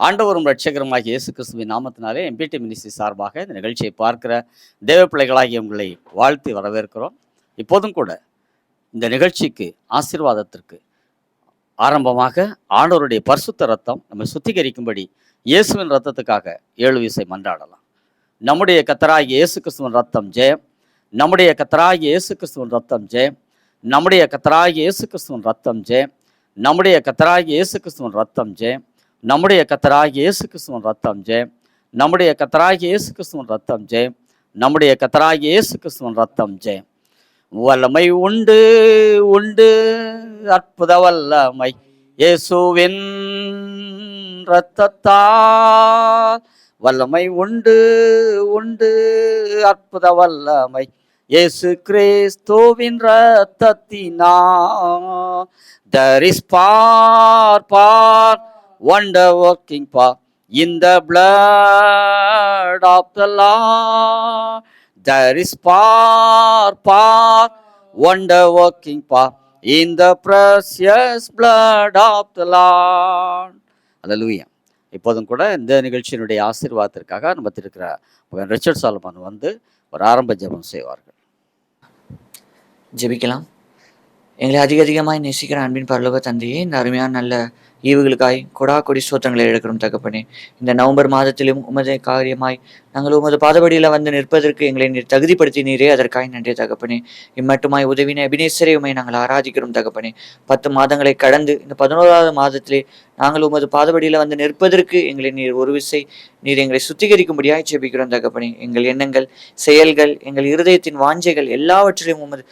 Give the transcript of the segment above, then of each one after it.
ஆண்டவரும் இரட்சகருமாகிய இயேசு கிறிஸ்துவின் நாமத்தினாலே எம்பிடி மினிஸ்ட்ரி சார்பாக இந்த நிகழ்ச்சியை பார்க்கிற தேவ பிள்ளைகளாகிய உங்களை வாழ்த்தி வரவேற்கிறோம். இப்போதும் கூட இந்த நிகழ்ச்சிக்கு ஆசீர்வாதத்திற்கு ஆரம்பமாக ஆண்டவருடைய பரிசுத்த ரத்தம் நம்மை சுத்திகரிக்கும்படி இயேசுவின் ரத்தத்துக்காக 7 விசை மன்றாடலாம். நம்முடைய கர்த்தராகிய இயேசு கிறிஸ்துவின் ரத்தம் ஜெயம். நம்முடைய கர்த்தராகிய இயேசு கிறிஸ்துவின் ரத்தம் ஜெயம். நம்முடைய கர்த்தராகிய இயேசு கிறிஸ்துவின் ரத்தம் ஜெயம். நம்முடைய கர்த்தராகிய இயேசு கிறிஸ்துவின் ரத்தம் ஜெயம். நம்முடைய கர்த்தராகிய இயேசு கிறிஸ்துவின் ரத்தம் ஜெயம். நம்முடைய கர்த்தராகிய இயேசு கிறிஸ்துவின் ரத்தம் ஜெயம். நம்முடைய கர்த்தராகிய இயேசு கிறிஸ்துவின் ரத்தம் ஜெயம். வல்லமை உண்டு உண்டு அற்புத வல்லமை இயேசுவின் இரத்தத்தால். வல்லமை உண்டு உண்டு அற்புத வல்லமை இயேசு கிறிஸ்துவின் இரத்தத்தினால். There is power wonder working power in the blood of the Lord. There is power wonder working power in the precious blood of the Lord. Hallelujah. இப்போதும் கூட இந்த நிகழ்ச்சியினுடைய ஆசீர்வாதத்திற்காக நம்ம இருக்கிற ரிச்சர்ட் சாலமன் வந்து ஒரு ஆரம்ப ஜெபம் செய்வார்கள். ஜெபிக்கலாம். எங்களை அதிகமாய் நேசிக்கிற அன்பின் பரலோக தந்தையே, இந்த அருமையான நல்ல ஈவுகளுக்காய் கொடி சோத்திரங்களை எடுக்கிறோம் தகப்பனே. இந்த நவம்பர் மாதத்திலும் உமது காரியமாய் நாங்கள் உமது பாதபடியில் வந்து நிற்பதற்கு எங்களை நீர் தகுதிப்படுத்தினீரே, அதற்காய் நன்றி தகப்பனே. இம்மட்டுமாய் உதவின எபினேசரை உமை நாங்கள் ஆராதிக்கிறோம் தகப்பனே. 10 மாதங்களை கடந்து இந்த 11வது மாதத்திலே நாங்கள் உமது பாதபடியில் வந்து நிற்பதற்கு எங்களை நீர் ஒரு விசை நீர் எங்களை சுத்திகரிக்கும்படியாய் ஜெபிக்கிறோம் தகப்பனே. எங்கள் எண்ணங்கள், செயல்கள், எங்கள் இருதயத்தின் வாஞ்சைகள் எல்லாவற்றிலையும் உமது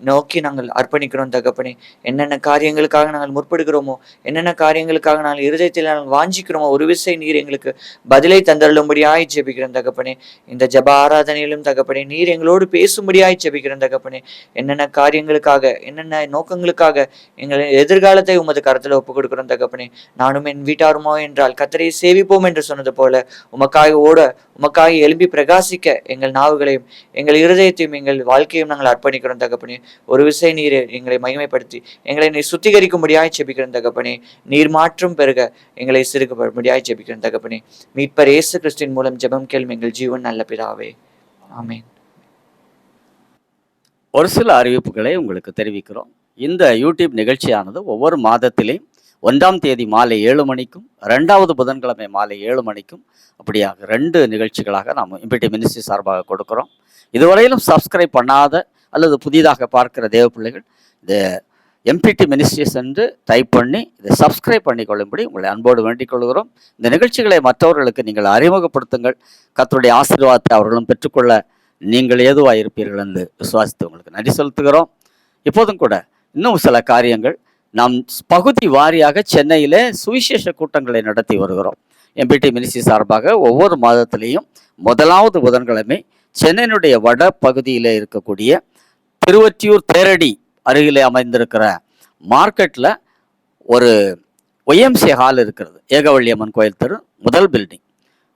நோக்கி நாங்கள் அர்ப்பணிக்கிறோம் தகப்பனே. என்னென்ன காரியங்களுக்காக நாங்கள் முற்படுகிறோமோ, என்னென்ன காரியங்களுக்காக நாங்கள் இருதயத்தில் நாங்கள் வாஞ்சிக்கிறோமோ, ஒரு விசை நீர் எங்களுக்கு பதிலை தந்தருளும்படியாய் ஜெபிக்கிறோம் தகப்பனே. இந்த ஜப ஆராதனையிலும் தகப்பனே நீர் எங்களோடு பேசும்படியாய் ஜெபிக்கிறோம் தகப்பனே. என்னென்ன காரியங்களுக்காக, என்னென்ன நோக்கங்களுக்காக எங்கள் எதிர்காலத்தை உமது கரத்தில் ஒப்புக் கொடுக்கிறோம் தகப்பனே. நானும் என் வீட்டாருமோ என்றால் கர்த்தரை சேவிப்போம் என்று சொன்னது போல உமக்காக ஓட, உமக்காக எழும்பி பிரகாசிக்க எங்கள் நாவுகளையும் எங்கள் இருதயத்தையும் எங்கள் வாழ்க்கையும் நாங்கள் அர்ப்பணிக்கிறோம் தகப்பனே. ஒரு விசை நீர் எங்களை மகிமைப்படுத்தி எங்களை நீர் சுத்திகரிக்கும்படியாய் ஜெபிக்கிறோம் தகப்பனே. நீர் மாற்றம் பெருக எங்களை சிறுகும்படியாய் ஜெபிக்கிறோம் தகப்பனே. மீட்பர் இயேசு கிறிஸ்துவின் மூலம் ஜெபம் கேளும் எங்கள் ஜீவன் நல்ல பிதாவே, ஆமென். ஒரு சில அறிவிப்புகளை உங்களுக்கு தெரிவிக்கிறோம். இந்த யூடியூப் நிகழ்ச்சியானது ஒவ்வொரு மாதத்திலேயும் 1ஆம் தேதி மாலை 7 மணிக்கும் 2வது புதன்கிழமை மாலை 7 மணிக்கும் அப்படியாக 2 நிகழ்ச்சிகளாக நாம் எம்பிடி மினிஸ்ட்ரி சார்பாக கொடுக்குறோம். இதுவரையிலும் சப்ஸ்கிரைப் பண்ணாத அல்லது புதிதாக பார்க்கிற தேவ பிள்ளைகள் இந்த எம்பிடி மினிஸ்ட்ரிஸ் என்று டைப் பண்ணி இதை சப்ஸ்கிரைப் பண்ணிக்கொள்ளும்படி உங்களை அன்போடு வேண்டிக் கொள்கிறோம். இந்த நிகழ்ச்சிகளை மற்றவர்களுக்கு நீங்கள் அறிமுகப்படுத்துங்கள். கர்த்தருடைய ஆசீர்வாதத்தை அவர்களும் பெற்றுக்கொள்ள நீங்கள் ஏதுவாக இருப்பீர்கள் என்று விசுவாசித்து உங்களுக்கு நன்றி செலுத்துகிறோம். இப்போதும் கூட இன்னும் சில காரியங்கள், நாம் பகுதி வாரியாக சென்னையிலே சுவிசேஷ கூட்டங்களை நடத்தி வருகிறோம். எம்பிடி மினிஸ்ட்ரி சார்பாக ஒவ்வொரு மாதத்திலையும் 1வது புதன்கிழமை சென்னையினுடைய வட பகுதியில் இருக்கக்கூடிய திருவொற்றியூர் தேரடி அருகிலே அமைந்திருக்கிற மார்க்கெட்டில் ஒரு ஒய்எம்சி ஹால் இருக்கிறது. ஏகவள்ளியம்மன் கோயில் தெரு முதல் பில்டிங்.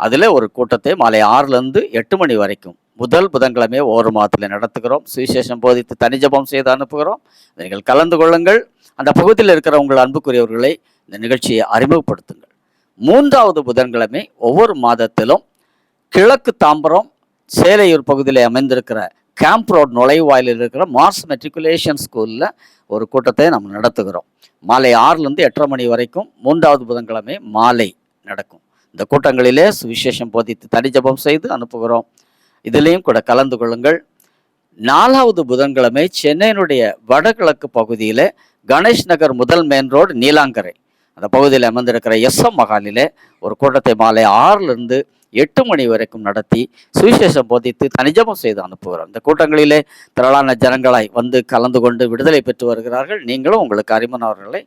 அதில் ஒரு கூட்டத்தை மாலை 6லேருந்து 8 மணி வரைக்கும் முதல் புதன்கிழமை ஒவ்வொரு மாதத்தில் நடத்துகிறோம். சுவிசேஷம் போதித்து தனி ஜெபம் செய்து அனுப்புகிறோம். நீங்கள் கலந்து கொள்ளுங்கள். அந்த பகுதியில் இருக்கிற உங்கள் அன்புக்குரியவர்களை இந்த நிகழ்ச்சியை அறிமுகப்படுத்துங்கள். 3வது புதன்கிழமை ஒவ்வொரு மாதத்திலும் கிழக்கு தாம்பரம் சேலையூர் பகுதியில் அமைந்திருக்கிற கேம்ப் ரோட் நுழைவாயிலில் இருக்கிற மார்ஸ் மெட்ரிகுலேஷன் ஸ்கூலில் ஒரு கூட்டத்தை நம்ம நடத்துகிறோம். மாலை 6லேருந்து 8:30 மணி வரைக்கும் 3வது புதன்கிழமை மாலை நடக்கும். இந்த கூட்டங்களிலே சுவிசேஷம் போதித்து தனி ஜெபம் செய்து அனுப்புகிறோம். இதிலையும் கூட கலந்து கொள்ளுங்கள். 4வது புதன்கிழமை சென்னையினுடைய வடகிழக்கு பகுதியில் கணேஷ் நகர் முதல் மெயின் ரோடு நீலாங்கரை அந்த பகுதியில் அமர்ந்திருக்கிற எஸ்எம் மகாலிலே ஒரு கூட்டத்தை மாலை 6லேருந்து 8 மணி வரைக்கும் நடத்தி சுவிசேஷம் போதித்து தனிஜபம் செய்து அனுப்புகிறோம். இந்த கூட்டங்களிலே திரளான ஜனங்களாய் வந்து கலந்து கொண்டு விடுதலை பெற்று வருகிறார்கள். நீங்களும் உங்களுக்கு அறிமுகவர்களை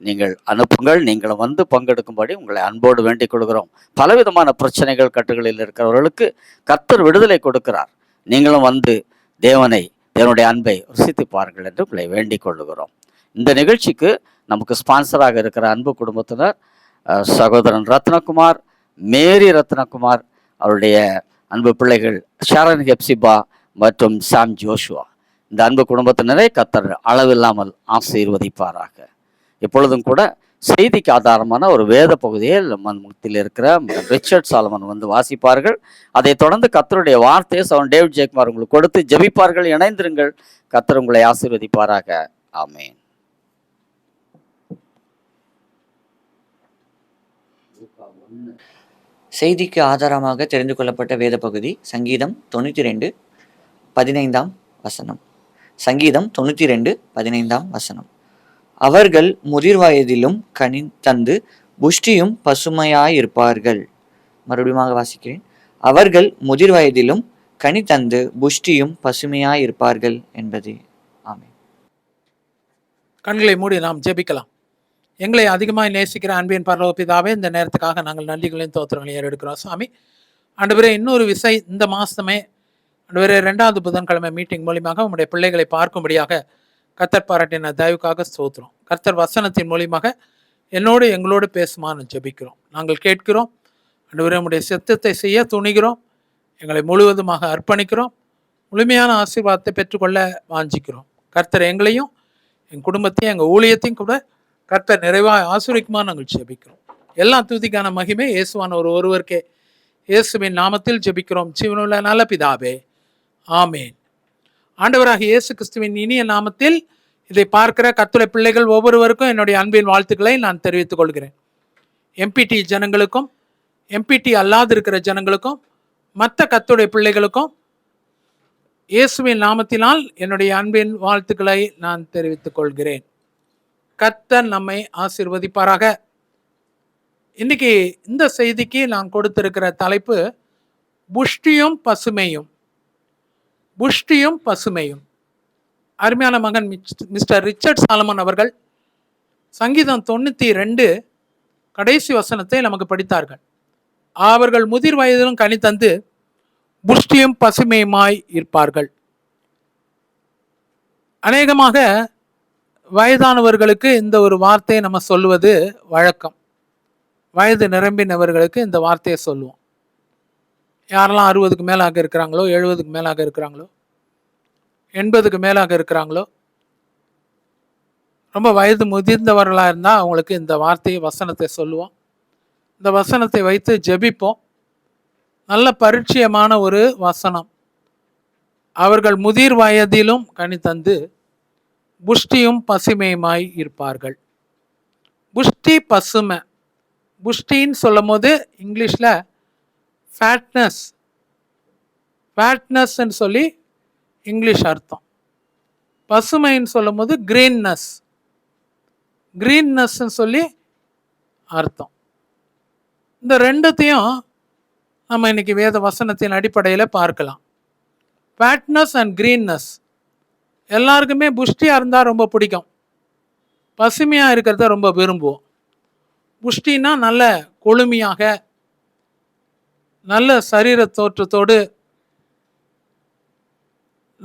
நீங்கள் அனுப்புங்கள். நீங்களும் வந்து பங்கெடுக்கும்படி உங்களை அன்போடு வேண்டிக் கொள்கிறோம். பலவிதமான பிரச்சனைகள், கட்டுகளில் இருக்கிறவர்களுக்கு கர்த்தர் விடுதலை கொடுக்கிறார். நீங்களும் வந்து தேவனுடைய அன்பை ருசித்து பாருங்கள் என்று உங்களை வேண்டிக் கொள்ளுகிறோம். இந்த நிகழ்ச்சிக்கு நமக்கு ஸ்பான்சராக இருக்கிற அன்பு குடும்பத்தினர் சகோதரன் ரத்னகுமார், மேரி ரத்னகுமார், அவருடைய அன்பு பிள்ளைகள் ஷாரன் ஹெப்சிபா மற்றும் சாம் ஜோஷுவா. இந்த அன்பு குடும்பத்தினரை கர்த்தர் அளவில்லாமல் ஆசீர்வதிப்பாராக. எப்பொழுதும் கூட செய்திக்கு ஆதாரமான ஒரு வேத பகுதியை மத்தியில் இருக்கிற ரிச்சர்ட் சாலமன் வந்து வாசிப்பார்கள். அதைத் தொடர்ந்து கர்த்தருடைய வார்த்தையை சகோதரன் டேவிட் ஜெயக்குமார் உங்களுக்கு கொடுத்து ஜெபிப்பார்கள். இணைந்திருங்கள். கர்த்தர் உங்களை ஆசீர்வதிப்பாராக. ஆமென். செய்திக்கு ஆதாரமாக தெரிந்து கொள்ளப்பட்ட வேத பகுதி சங்கீதம் 92:15 வசனம். சங்கீதம் 92:15 வசனம். அவர்கள் முதிர் வயதிலும் கனி தந்து புஷ்டியும் பசுமையாயிருப்பார்கள். மறுபடியும் வாசிக்கிறேன். அவர்கள் முதிர் வயதிலும் கனி தந்து புஷ்டியும் பசுமையாயிருப்பார்கள் என்பதே. ஆமென். கண்களை மூடி நாம் ஜெபிக்கலாம். எங்களை அதிகமாக நேசிக்கிற அன்பின் பரலோக பிதாவே, இந்த நேரத்துக்காக நாங்கள் நன்றிகளையும் தோத்திரங்களையும் எடுக்கிறோம் சாமி. ஆண்டவரே, இன்னொரு விசை இந்த மாதமே ஆண்டவரே 2வது புதன்கிழமை மீட்டிங் மூலியமாக உங்களுடைய பிள்ளைகளை பார்க்கும்படியாக கர்த்தர் பாராட்டின தயவுக்காக ஸ்தோத்திரம். கர்த்தர் வசனத்தின் மூலியமாக என்னோடு எங்களோடு பேசுமான்னு ஜெபிக்கிறோம். நாங்கள் கேட்கிறோம். ஆண்டவரே, உங்களுடைய சித்தத்தை செய்ய துணிகிறோம். எங்களை முழுவதுமாக அர்ப்பணிக்கிறோம். முழுமையான ஆசீர்வாதத்தை பெற்றுக்கொள்ள வாஞ்சிக்கிறோம். கர்த்தர் எங்களையும் எங்கள் குடும்பத்தையும் எங்கள் ஊழியத்தையும் கூட கர்த்தர் நிறைவாக ஆசீர்வதிக்குமா நாங்கள் ஜெபிக்கிறோம். எல்லா துதிக்கான மகிமை இயேசுவான ஒருவருக்கே. இயேசுவின் நாமத்தில் ஜெபிக்கிறோம் ஜீவனுள்ள நல்ல பிதாவே. ஆமேன். ஆண்டவராக இயேசு கிறிஸ்துவின் இனிய நாமத்தில் இதை பார்க்கிற கர்த்தருடைய பிள்ளைகள் ஒவ்வொருவருக்கும் என்னுடைய அன்பின் வாழ்த்துக்களை நான் தெரிவித்துக் கொள்கிறேன். எம்பிடி ஜனங்களுக்கும் எம்பிடி அல்லாது இருக்கிற ஜனங்களுக்கும் மற்ற கர்த்தருடைய பிள்ளைகளுக்கும் இயேசுவின் நாமத்தினால் என்னுடைய அன்பின் வாழ்த்துக்களை நான் தெரிவித்துக் கொள்கிறேன். கர்த்தர் நம்மை ஆசீர்வதிப்பாராக. இன்னைக்கு இந்த செய்திக்கு நான் கொடுத்திருக்கிற தலைப்பு புஷ்டியும் பசுமையும். புஷ்டியும் பசுமையும். அருமையான மகன் மிஸ்டர் ரிச்சர்ட் சாலமன் அவர்கள் சங்கீதம் 92 கடைசி வசனத்தை நமக்கு படித்தார்கள். அவர்கள் முதிர் வயதிலும் கனி தந்து புஷ்டியும் பசுமையுமாய் இருப்பார்கள். அநேகமாக வயதானவர்களுக்கு இந்த ஒரு வார்த்தையை நம்ம சொல்லுவது வழக்கம். வயது நிரம்பினவர்களுக்கு இந்த வார்த்தையை சொல்லுவோம். யாரெல்லாம் 60க்கு மேலாக இருக்கிறாங்களோ, 70க்கு மேலாக இருக்கிறாங்களோ, 80க்கு மேலாக இருக்கிறாங்களோ, ரொம்ப வயது முதிர்ந்தவர்களாக இருந்தால் அவங்களுக்கு இந்த வார்த்தையை வசனத்தை சொல்லுவோம். இந்த வசனத்தை வைத்து ஜெபிப்போம். நல்ல பரிச்சயமான ஒரு வசனம். அவர்கள் முதிர் வயதிலும் கனி தந்து புஷ்டியும் பசுமையுமாய் இருப்பார்கள். புஷ்டி பசுமை. புஷ்டின்னு சொல்லும் போது இங்கிலீஷில் ஃபேட்னஸ்ன்னு சொல்லி இங்கிலீஷ் அர்த்தம். பசுமைன்னு சொல்லும் போது கிரீன்னஸ்ன்னு சொல்லி அர்த்தம். இந்த ரெண்டுத்தையும் நம்ம இன்னைக்கு வேத வசனத்தின் அடிப்படையில் பார்க்கலாம். ஃபேட்னஸ் அண்ட் கிரீன்னஸ். எல்லாருக்குமே புஷ்டியாக இருந்தால் ரொம்ப பிடிக்கும். பசுமையாக இருக்கிறத ரொம்ப விரும்புவோம். புஷ்டின்னா நல்ல கொழுமையாக, நல்ல சரீர தோற்றத்தோடு,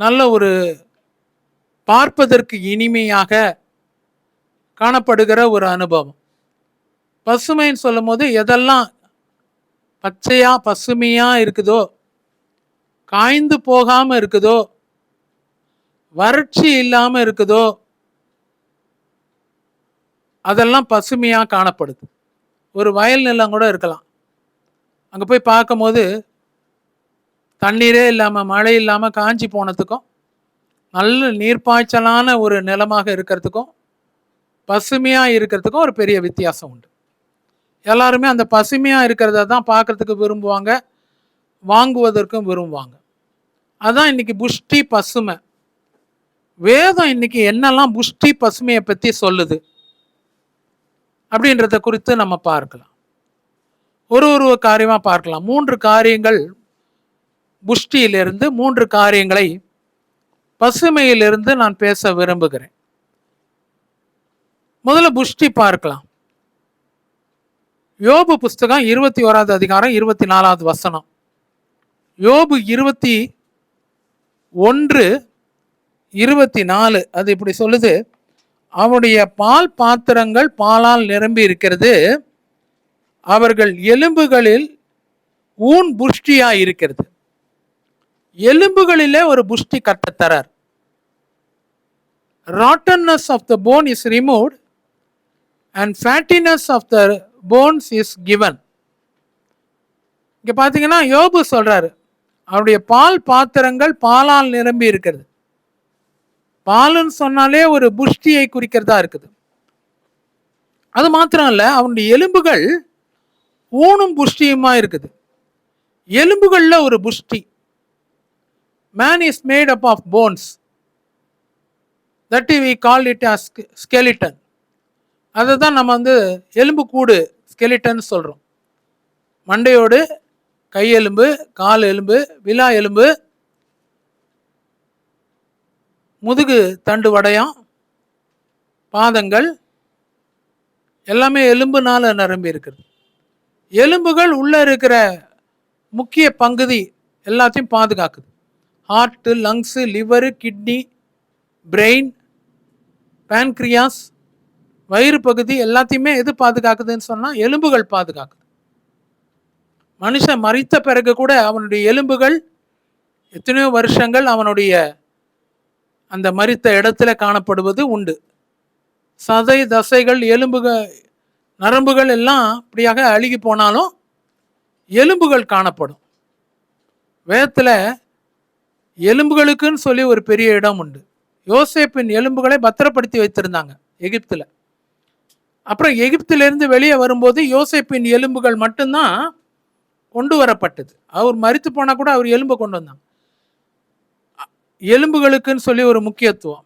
நல்ல ஒரு பார்ப்பதற்கு இனிமையாக காணப்படுகிற ஒரு அனுபவம். பசுமைன்னு சொல்லும் போது எதெல்லாம் பச்சையாக பசுமையாக இருக்குதோ, காய்ந்து போகாமல் இருக்குதோ, வறட்சி இல்லாமல் இருக்குதோ, அதெல்லாம் பசுமையாக காணப்படுது. ஒரு வயல் நிலம் கூட இருக்கலாம். அங்கே போய் பார்க்கும்போது தண்ணீரே இல்லாமல், மழை இல்லாமல் காஞ்சி போனதுக்கும், நல்ல நீர்ப்பாய்ச்சலான ஒரு நிலமாக இருக்கிறதுக்கும், பசுமையாக இருக்கிறதுக்கும் ஒரு பெரிய வித்தியாசம் உண்டு. எல்லாருமே அந்த பசுமையாக இருக்கிறத தான் பார்க்கறதுக்கு விரும்புவாங்க, வாங்குவதற்கும் விரும்புவாங்க. அதான் இன்னைக்கு புஷ்டி பசுமை. வேதம் இன்னைக்கு என்னெல்லாம் புஷ்டி பசுமையை பற்றி சொல்லுது அப்படின்றத குறித்து நம்ம பார்க்கலாம். ஒரு காரியமாக பார்க்கலாம். 3 காரியங்கள் புஷ்டியிலிருந்து, 3 காரியங்களை பசுமையிலிருந்து நான் பேச விரும்புகிறேன். முதல்ல புஷ்டி பார்க்கலாம். யோபு புஸ்தகம் 21வது அதிகாரம் 24வது வசனம். யோபு 21:24 அது இப்படி சொல்லுது. அவனுடைய பால் பாத்திரங்கள் பாலால் நிரம்பி இருக்கிறது, அவர்கள் எலும்புகளில் ஊன் புஷ்டியா இருக்கிறது. எலும்புகளிலே ஒரு புஷ்டி கட்டத்தரார். Rottenness of the bone is removed and fatness of the bones is given. இங்கே பார்த்தீங்கன்னா யோபு சொல்றாரு, அவருடைய பால் பாத்திரங்கள் பாலால் நிரம்பி இருக்கிறது. பாலுன்னு சொன்னாலே ஒரு புஷ்டியை குறிக்கிறதா இருக்குது. அது மாத்திரம் இல்லை, அவனுடைய எலும்புகள் ஊனும் புஷ்டியுமா இருக்குது. எலும்புகள்ல ஒரு புஷ்டி. Man is made up of bones, that we call it as skeleton. அதை தான் நம்ம எலும்பு கூடு ஸ்கெலிட்டன் சொல்கிறோம். மண்டையோடு கையெலும்பு, கால் எலும்பு, விலா எலும்பு, முதுகு தண்டு வடையம், பாதங்கள் எல்லாமே எலும்புனால நிரம்பி இருக்குது. எலும்புகள் உள்ள இருக்கிற முக்கிய பகுதி எல்லாத்தையும் பாதுகாக்குது. Heart, lungs, liver, kidney, brain, pancreas, வயிறு பகுதி எல்லாத்தையுமே எது பாதுகாக்குதுன்னு சொன்னால் எலும்புகள் பாதுகாக்குது. மனுஷன் மரித்த பிறகு கூட அவனுடைய எலும்புகள் எத்தனையோ வருஷங்கள் அவனுடைய அந்த மரித்த இடத்துல காணப்படுவது உண்டு. சதை, தசைகள், எலும்புகள், நரம்புகள் எல்லாம் இப்படியாக அழுகி போனாலும் எலும்புகள் காணப்படும். வேதத்தில் எலும்புகளுக்குன்னு சொல்லி ஒரு பெரிய இடம் உண்டு. யோசேப்பின் எலும்புகளை பத்திரப்படுத்தி வைத்திருந்தாங்க எகிப்தில். அப்புறம் எகிப்திலிருந்து வெளியே வரும்போது யோசேப்பின் எலும்புகள் மட்டும்தான் கொண்டு வரப்பட்டது. அவர் மரித்து போனால் கூட அவர் எலும்பை கொண்டு வந்தாங்க. எலும்புகளுக்குன்னு சொல்லி ஒரு முக்கியத்துவம்.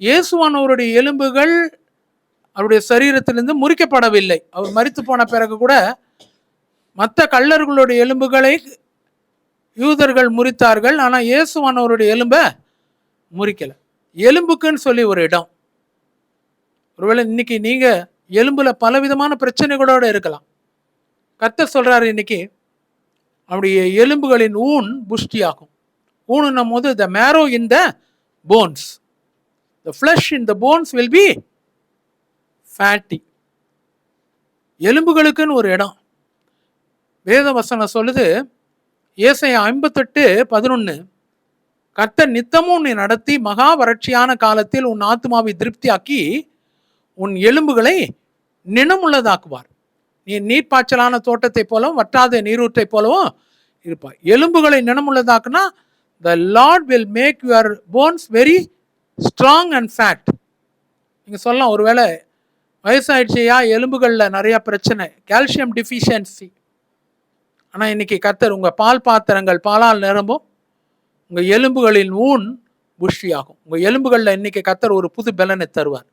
இயேசுவானவருடைய எலும்புகள் அவருடைய சரீரத்திலிருந்து முறிக்கப்படவில்லை. அவர் மரித்து போன பிறகு கூட மற்ற கள்ளர்களுடைய எலும்புகளை யூதர்கள் முறித்தார்கள். ஆனால் இயேசுவானவருடைய எலும்பை முறிக்கலை. எலும்புக்குன்னு சொல்லி ஒரு இடம். ஒருவேளை இன்னைக்கு நீங்க எலும்புல பலவிதமான பிரச்சனைகளோடு இருக்கலாம். கர்த்தர் சொல்றாரு, இன்னைக்கு அவருடைய எலும்புகளின் ஊன் புஷ்டியாகும். ஊனுன்னும் போது the marrow in the bones, the flesh in the bones will be fatty. எலும்புகளுக்குன்னு ஒரு இடம். வேத வசனம் சொல்லுது, ஏசாயா 58:11, கர்த்தர் நித்தமும் உன்னை நடத்தி மகா வறட்சியான காலத்தில் உன் ஆத்மாவை திருப்தியாக்கி உன் எலும்புகளை நினமுள்ளதாக்குவார். நீ நீர்ப்பாய்ச்சலான தோட்டத்தை போலவும் வற்றாத நீரூற்றை போலவும் இருப்பாய். எலும்புகளை நினமுள்ளதாக்குனா the Lord will make your bones very strong and fat. நீங்கள் சொல்லலாம், ஒருவேளை வயசாயிடுச்சியா, எலும்புகளில் நிறையா பிரச்சனை, கால்சியம் டிஃபிஷியன்சி. ஆனால் இன்னைக்கு கர்த்தர் உங்கள் பால் பாத்திரங்கள் பாலால் நிரம்பும், உங்கள் எலும்புகளின் ஊன் புஷ்டியாகும். உங்கள் எலும்புகளில் இன்னைக்கு கர்த்தர் ஒரு புது பலனை தருவார்.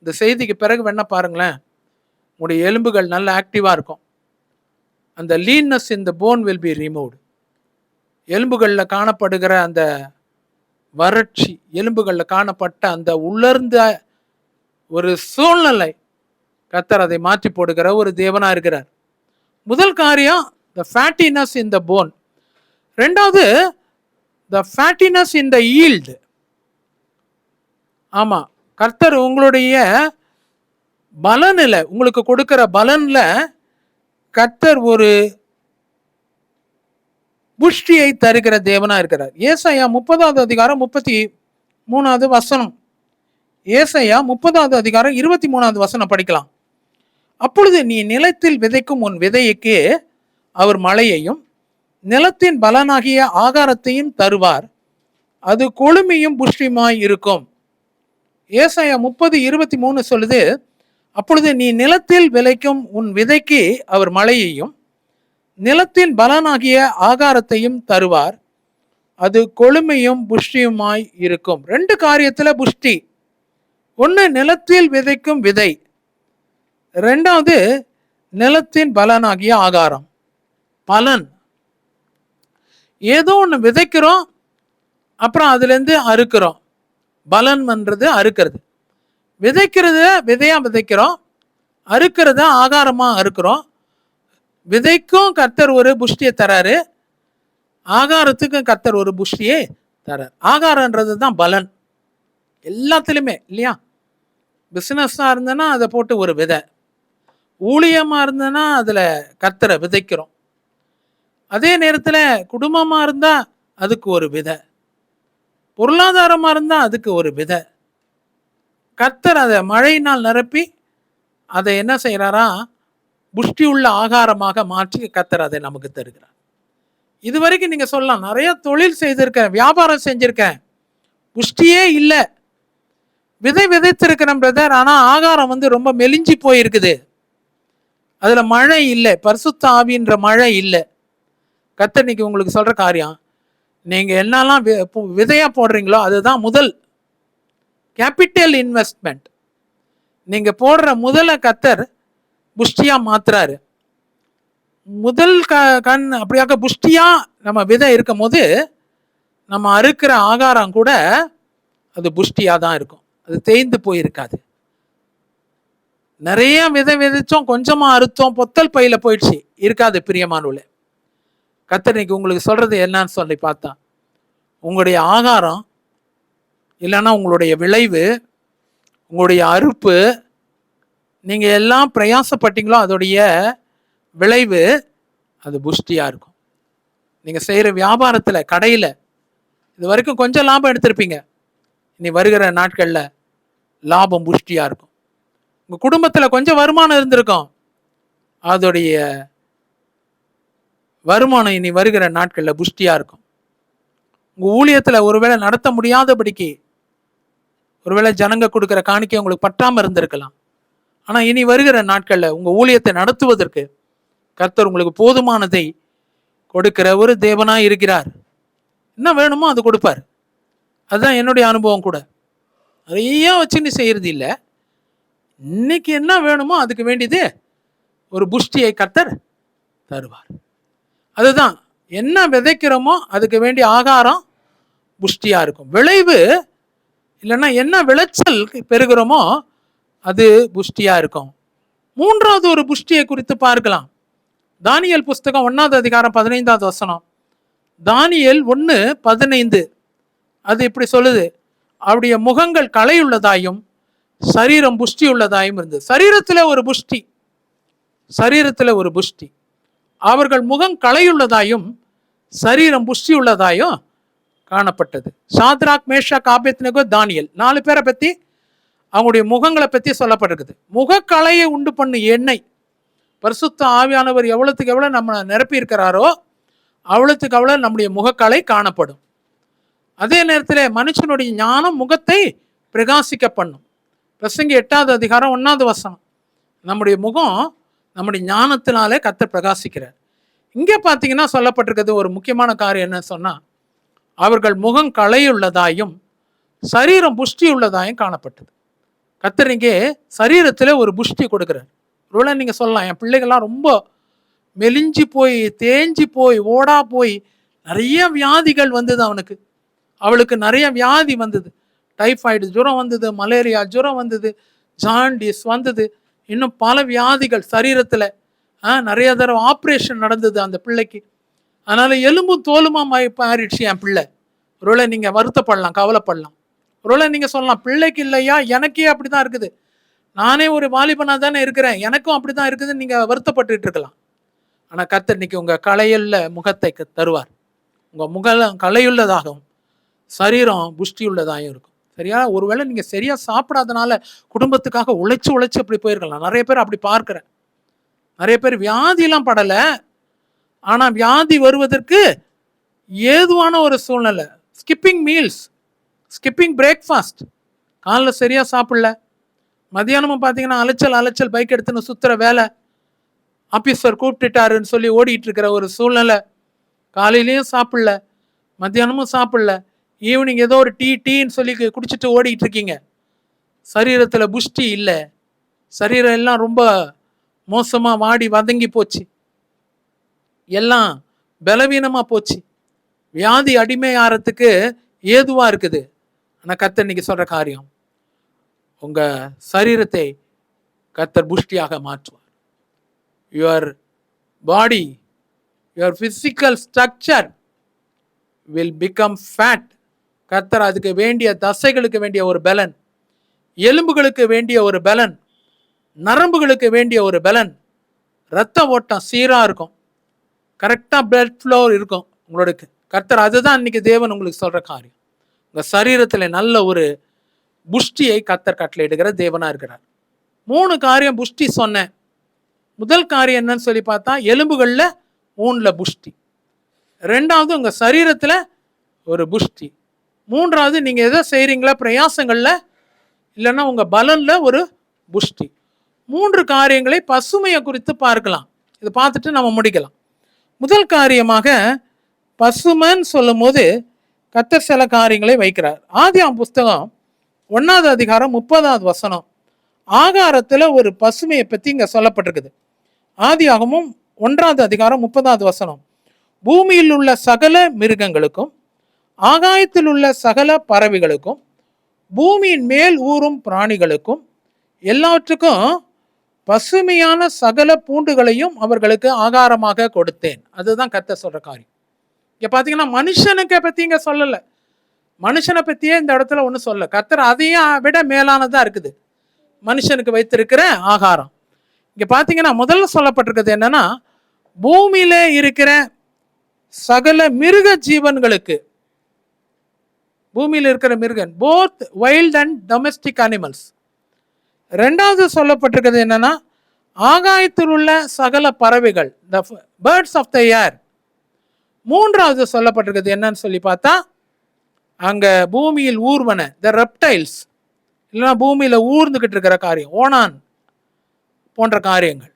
இந்த செய்திக்கு பிறகு வேணா பாருங்களேன், உங்களுடைய எலும்புகள் நல்ல ஆக்டிவாக இருக்கும். அந்த லீன்னஸ் இன் த போன் வில் பி ரிமூவ்டு. எலும்புகளில் காணப்படுகிற அந்த வறட்சி, எலும்புகளில் காணப்பட்ட அந்த உலர்ந்த ஒரு சூழ்நிலை, கர்த்தர் அதை மாற்றி போடுகிற ஒரு தேவனாக இருக்கிறார். முதல் காரியம் த ஃபேட்டினஸ் இன் த போன். ரெண்டாவது த ஃபேட்டினஸ் இன் த ஈல்டு. ஆமாம், கர்த்தர் உங்களுடைய பலனில், உங்களுக்கு கொடுக்கிற பலனில் கர்த்தர் ஒரு புஷ்டியை தருகிற தேவனாக இருக்கிறார். ஏசாயா 30:33 ஏசாயா 30:23 படிக்கலாம். அப்பொழுது நீ நிலத்தில் விதைக்கும் உன் விதைக்கு அவர் மழையையும் நிலத்தின் பலனாகிய ஆகாரத்தையும் தருவார், அது கொழுமையும் புஷ்டியுமாய் இருக்கும். ஏசாயா 30:23 சொல்லுது, அப்பொழுது நீ நிலத்தில் விளைக்கும் உன் விதைக்கு அவர் மழையையும் நிலத்தின் பலனாகிய ஆகாரத்தையும் தருவார், அது கொழுமையும் புஷ்டியுமாய் இருக்கும். ரெண்டு காரியத்துல புஷ்டி. ஒன்று நிலத்தில் விதைக்கும் விதை, ரெண்டாவது நிலத்தின் பலனாகிய ஆகாரம், பலன். ஏதோ ஒன்று விதைக்கிறோம், அப்புறம் அதுலேருந்து அறுக்கிறோம். பலன்ன்றது அறுக்கிறது. விதைக்கிறத விதையா விதைக்கிறோம், அறுக்கிறத ஆகாரமா அறுக்கிறோம். விதைக்கும் கர்த்தர் ஒரு புஷ்டியை தராரு, ஆகாரத்துக்கும் கர்த்தர் ஒரு புஷ்டியை தரார். ஆகாரன்றது தான் பலன் எல்லாத்துலேயுமே, இல்லையா? பிஸ்னஸாக இருந்ததுன்னா அதை போட்டு ஒரு விதை, ஊழியமாக இருந்ததுன்னா அதில் கர்த்தரை விதைக்கிறோம். அதே நேரத்தில் குடும்பமாக இருந்தால் அதுக்கு ஒரு விதை, பொருளாதாரமாக இருந்தால் அதுக்கு ஒரு விதை. கர்த்தர் அதை மழையினால் நிரப்பி அதை என்ன செய்கிறாரா, புஷ்டி உள்ள ஆகாரமாக மாற்றி கர்த்தர் அதை நமக்கு தருகிறார். இது வரைக்கும் நீங்கள் சொல்லலாம், நிறைய தொழில் செய்திருக்கேன், வியாபாரம் செஞ்சுருக்கேன், புஷ்டியே இல்லை. விதை விதைத்திருக்கிறேன் பிரதர், ஆனால் ஆகாரம் ரொம்ப மெலிஞ்சி போயிருக்குது, அதில் மழை இல்லை, பரிசுத்த ஆவின்ற மழை இல்லை. கர்த்தர் இன்னைக்கு உங்களுக்கு சொல்கிற காரியம், நீங்கள் என்னெல்லாம் விதையாக போடுறீங்களோ அதுதான் முதல் கேபிட்டல் இன்வெஸ்ட்மெண்ட். நீங்கள் போடுற முதல்ல கர்த்தர் புஷ்டியாக மாத்துறாரு. முதல் கண் அப்படியாக புஷ்டியாக நம்ம விதை இருக்கும் போது நம்ம அறுக்கிற ஆகாரம் கூட அது புஷ்டியாக தான் இருக்கும், அது தேய்ந்து போயிருக்காது. நிறைய விதை விதைச்சோம், கொஞ்சமாக அறுத்தோம், பொத்தல் பையில் போயிடுச்சு இருக்காது. பிரியமானவர்களே, கர்த்தர் இன்னைக்கு உங்களுக்கு சொல்கிறது என்னன்னு சொல்லி பார்த்தா, உங்களுடைய ஆகாரம் இல்லைன்னா உங்களுடைய விளைவு, உங்களுடைய அறுப்பு, நீங்கள் எல்லாம் பிரயாசப்பட்டீங்களோ அதோடைய விளைவு அது புஷ்டியாக இருக்கும். நீங்கள் செய்கிற வியாபாரத்தில், கடையில் இது வரைக்கும் கொஞ்சம் லாபம் எடுத்திருப்பீங்க, இனி வருகிற நாட்களில் லாபம் புஷ்டியாக இருக்கும். உங்கள் குடும்பத்தில் கொஞ்சம் வருமானம் இருந்திருக்கும், அதோடைய வருமானம் இனி வருகிற நாட்களில் புஷ்டியாக இருக்கும். உங்கள் ஊழியத்தில் ஒருவேளை நடத்த முடியாதபடிக்கு ஒருவேளை ஜனங்க கொடுக்குற காணிக்கை உங்களுக்கு பற்றாமல் இருந்திருக்கலாம், ஆனால் இனி வருகிற நாட்களில் உங்கள் ஊழியத்தை நடத்துவதற்கு கர்த்தர் உங்களுக்கு போதுமானதை கொடுக்கிற ஒரு தேவனாக இருக்கிறார். என்ன வேணுமோ அது கொடுப்பார். அதுதான் என்னுடைய அனுபவம் கூட. நிறையா வச்சுன்னு செய்கிறது இல்லை, இன்னைக்கு என்ன வேணுமோ அதுக்கு வேண்டியது ஒரு புஷ்டியை கர்த்தர் தருவார். அதுதான் என்ன விதைக்கிறோமோ அதுக்கு வேண்டிய ஆகாரம் புஷ்டியாக இருக்கும். விளைவு இல்லைன்னா என்ன விளைச்சல் பெறுகிறோமோ அது புஷ்டியாக இருக்கும். மூன்றாவது ஒரு புஷ்டியை குறித்து பார்க்கலாம். தானியேல் புஸ்தகம் 1வது அதிகாரம் 15வது வசனம். தானியேல் 1:15 அது இப்படி சொல்லுது, அவருடைய முகங்கள் களையுள்ளதாயும் சரீரம் புஷ்டி உள்ளதாயும் இருந்தது. சரீரத்தில் ஒரு புஷ்டி, சரீரத்தில் ஒரு புஷ்டி. அவர்கள் முகம் களையுள்ளதாயும் சரீரம் புஷ்டி உள்ளதாயும் காணப்பட்டது. சாத்ராக், மேஷாக், ஆபேத்நேகோ, தானியேல் 4 பேரை பற்றி, அவங்களுடைய முகங்களை பற்றி சொல்லப்பட்டிருக்குது. முகக்கலையை உண்டு பண்ணு எண்ணெய், பரிசுத்த ஆவியானவர் எவ்வளவுக்கு எவ்வளோ நம்ம நிரப்பி இருக்கிறாரோ அவ்வளவுக்கு அவ்வளோ நம்முடைய முகக்கலை காணப்படும். அதே நேரத்தில் மனுஷனுடைய ஞானம் முகத்தை பிரகாசிக்க பண்ணும். பிரசங்கி 8வது அதிகாரம் 1வது வசனம். நம்முடைய முகம் நம்முடைய ஞானத்தினாலே கர்த்தர் பிரகாசிக்கிறார். இங்கே பார்த்தீங்கன்னா சொல்லப்பட்டிருக்கிறது ஒரு முக்கியமான காரியம் என்ன சொன்னால், அவர்கள் முகம் களையுள்ளதாயும் சரீரம் புஷ்டி உள்ளதாயும் காணப்பட்டது. கர்த்தர் இங்கே சரீரத்தில் ஒரு புஷ்டி கொடுக்குறார். ஒருவேளை நீங்கள் சொல்லலாம், என் பிள்ளைகள்லாம் ரொம்ப மெலிஞ்சி போய் தேஞ்சி போய் ஓடா போய் நிறைய வியாதிகள் வந்தது அவனுக்கு, அவளுக்கு நிறைய வியாதி வந்தது, டைஃபாய்டு ஜுரம் வந்தது, மலேரியா ஜுரம் வந்தது, ஜாண்டிஸ் வந்தது, இன்னும் பல வியாதிகள் சரீரத்தில். நிறைய தடவை ஆப்ரேஷன் நடந்தது அந்த பிள்ளைக்கு. அதனால் எலும்பும் தோலுமா மாறிடுச்சு என் பிள்ளை. ஒருவேளை நீங்கள் வருத்தப்படலாம், கவலைப்படலாம். ஒருவேளை நீங்கள் சொல்லலாம், பிள்ளைக்கு இல்லையா, எனக்கே அப்படி தான் இருக்குது, நானே ஒரு வாலிபனாக தானே இருக்கிறேன், எனக்கும் அப்படி தான் இருக்குதுன்னு நீங்கள் வருத்தப்பட்டு இருக்கலாம். ஆனால் கர்த்தர் இன்னைக்கு உங்கள் களையுள்ள முகத்தை தருவார். உங்கள் முகம் களையுள்ளதாகவும் சரீரம் புஷ்டியுள்ளதாகவும் இருக்கும். சரியா? ஒருவேளை நீங்கள் சரியாக சாப்பிடாதனால குடும்பத்துக்காக உழைச்சி அப்படி போயிருக்கலாம். நிறைய பேர் அப்படி பார்க்குறேன். நிறைய பேர் வியாதியெல்லாம் படலை, ஆனால் வியாதி வருவதற்கு ஏதுவான ஒரு சூழ்நிலை. ஸ்கிப்பிங் மீல்ஸ், ஸ்கிப்பிங் பிரேக்ஃபாஸ்ட், காலைல சரியாக சாப்பிடல, மதியானமும் பார்த்தீங்கன்னா அலைச்சல் பைக் எடுத்துன்னு சுற்றுற வேலை, ஆஃபீஸர் கூப்பிட்டுட்டாருன்னு சொல்லி ஓடிட்டு இருக்கிற ஒரு சூழ்நிலை. காலையிலையும் சாப்பிடல, மத்தியானமும் சாப்பிடல, ஈவினிங் ஏதோ ஒரு டீன்னு சொல்லி குடிச்சிட்டு ஓடிட்டு இருக்கீங்க. சரீரத்தில் புஷ்டி இல்லை, சரீரம் எல்லாம் ரொம்ப மோசமாக வாடி வதங்கி போச்சு, எல்லாம் பலவீனமாக போச்சு, வியாதி அடிமையாகிறதுக்கு ஏதுவாக இருக்குது. ஆனால் கர்த்தர் இன்னைக்கு சொல்கிற காரியம், உங்கள் சரீரத்தை கர்த்தர் புஷ்டியாக மாற்றுவார். Your body, your physical structure will become fat. கர்த்தர் அதுக்கு வேண்டிய தசைகளுக்கு வேண்டிய ஒரு பலன், எலும்புகளுக்கு வேண்டிய ஒரு பலன், நரம்புகளுக்கு வேண்டிய ஒரு பலன், இரத்த ஓட்டம் சீராக இருக்கும், கரெக்டாக பிளட் ஃப்ளோ இருக்கும் உங்களுக்கு. கர்த்தர் அதுதான் இன்னைக்கு தேவன் உங்களுக்கு சொல்கிற காரியம். உங்கள் சரீரத்தில் நல்ல ஒரு புஷ்டியை கர்த்தர் கட்டளையிடுகிற தேவனாக இருக்கிறார். 3 காரியம் புஷ்டி சொன்னேன். முதல் காரியம் என்னன்னு சொல்லி பார்த்தா, எலும்புகளில் 3ல் புஷ்டி. 2வது உங்கள் சரீரத்தில் ஒரு புஷ்டி. 3வது நீங்கள் எதை செய்கிறீங்களா பிரயாசங்களில் இல்லைன்னா உங்கள் பலனில் ஒரு புஷ்டி. 3 காரியங்களை பசுமையை குறித்து பார்க்கலாம். இதை பார்த்துட்டு நம்ம முடிக்கலாம். முதல் காரியமாக பசுமைன்னு சொல்லும் போது கர்த்தர் சில காரியங்களை வைக்கிறார். ஆதியாகமம் புஸ்தகம் 1வது அதிகாரம் 30வது வசனம். ஆகாரத்தில் ஒரு பசுமையை பற்றி இங்கே சொல்லப்பட்டிருக்குது. ஆதியாகமும் 1வது அதிகாரம் 30வது வசனம். பூமியில் உள்ள சகல மிருகங்களுக்கும் ஆகாயத்தில் உள்ள சகல பறவைகளுக்கும் பூமியின் மேல் ஊறும் பிராணிகளுக்கும் எல்லாவற்றுக்கும் பசுமையான சகல பூண்டுகளையும் அவர்களுக்கு ஆகாரமாக கொடுத்தேன். அதுதான் கர்த்தர் சொல்ற காரியம். இங்க பாத்தீங்கன்னா மனுஷனுக்கு பத்தி இங்க சொல்லல. மனுஷனை பத்தியே இந்த இடத்துல ஒண்ணு சொல்ல. கர்த்தர் அதையும் விட மேலானதா இருக்குது மனுஷனுக்கு வைத்திருக்கிற ஆகாரம். இங்க பாத்தீங்கன்னா முதல்ல சொல்லப்பட்டிருக்கிறது என்னன்னா, பூமியில இருக்கிற சகல மிருக ஜீவன்களுக்கு, பூமியில் இருக்கிற மிருகன், both wild and domestic animals. 2வது சொல்லப்பட்டிருக்கிறது என்னன்னா, ஆகாயத்தில் உள்ள சகல பறவைகள், த பேர்ட்ஸ் ஆஃப் த ஏர். 3வது சொல்லப்பட்டிருக்கிறது என்னன்னு சொல்லி பார்த்தா, அங்க பூமியில் ஊர்வன, த ரெப்டைல்ஸ், இல்லைன்னா பூமியில ஊர்ந்துகிட்டு இருக்கிற காரியம், ஓனான் போன்ற காரியங்கள்,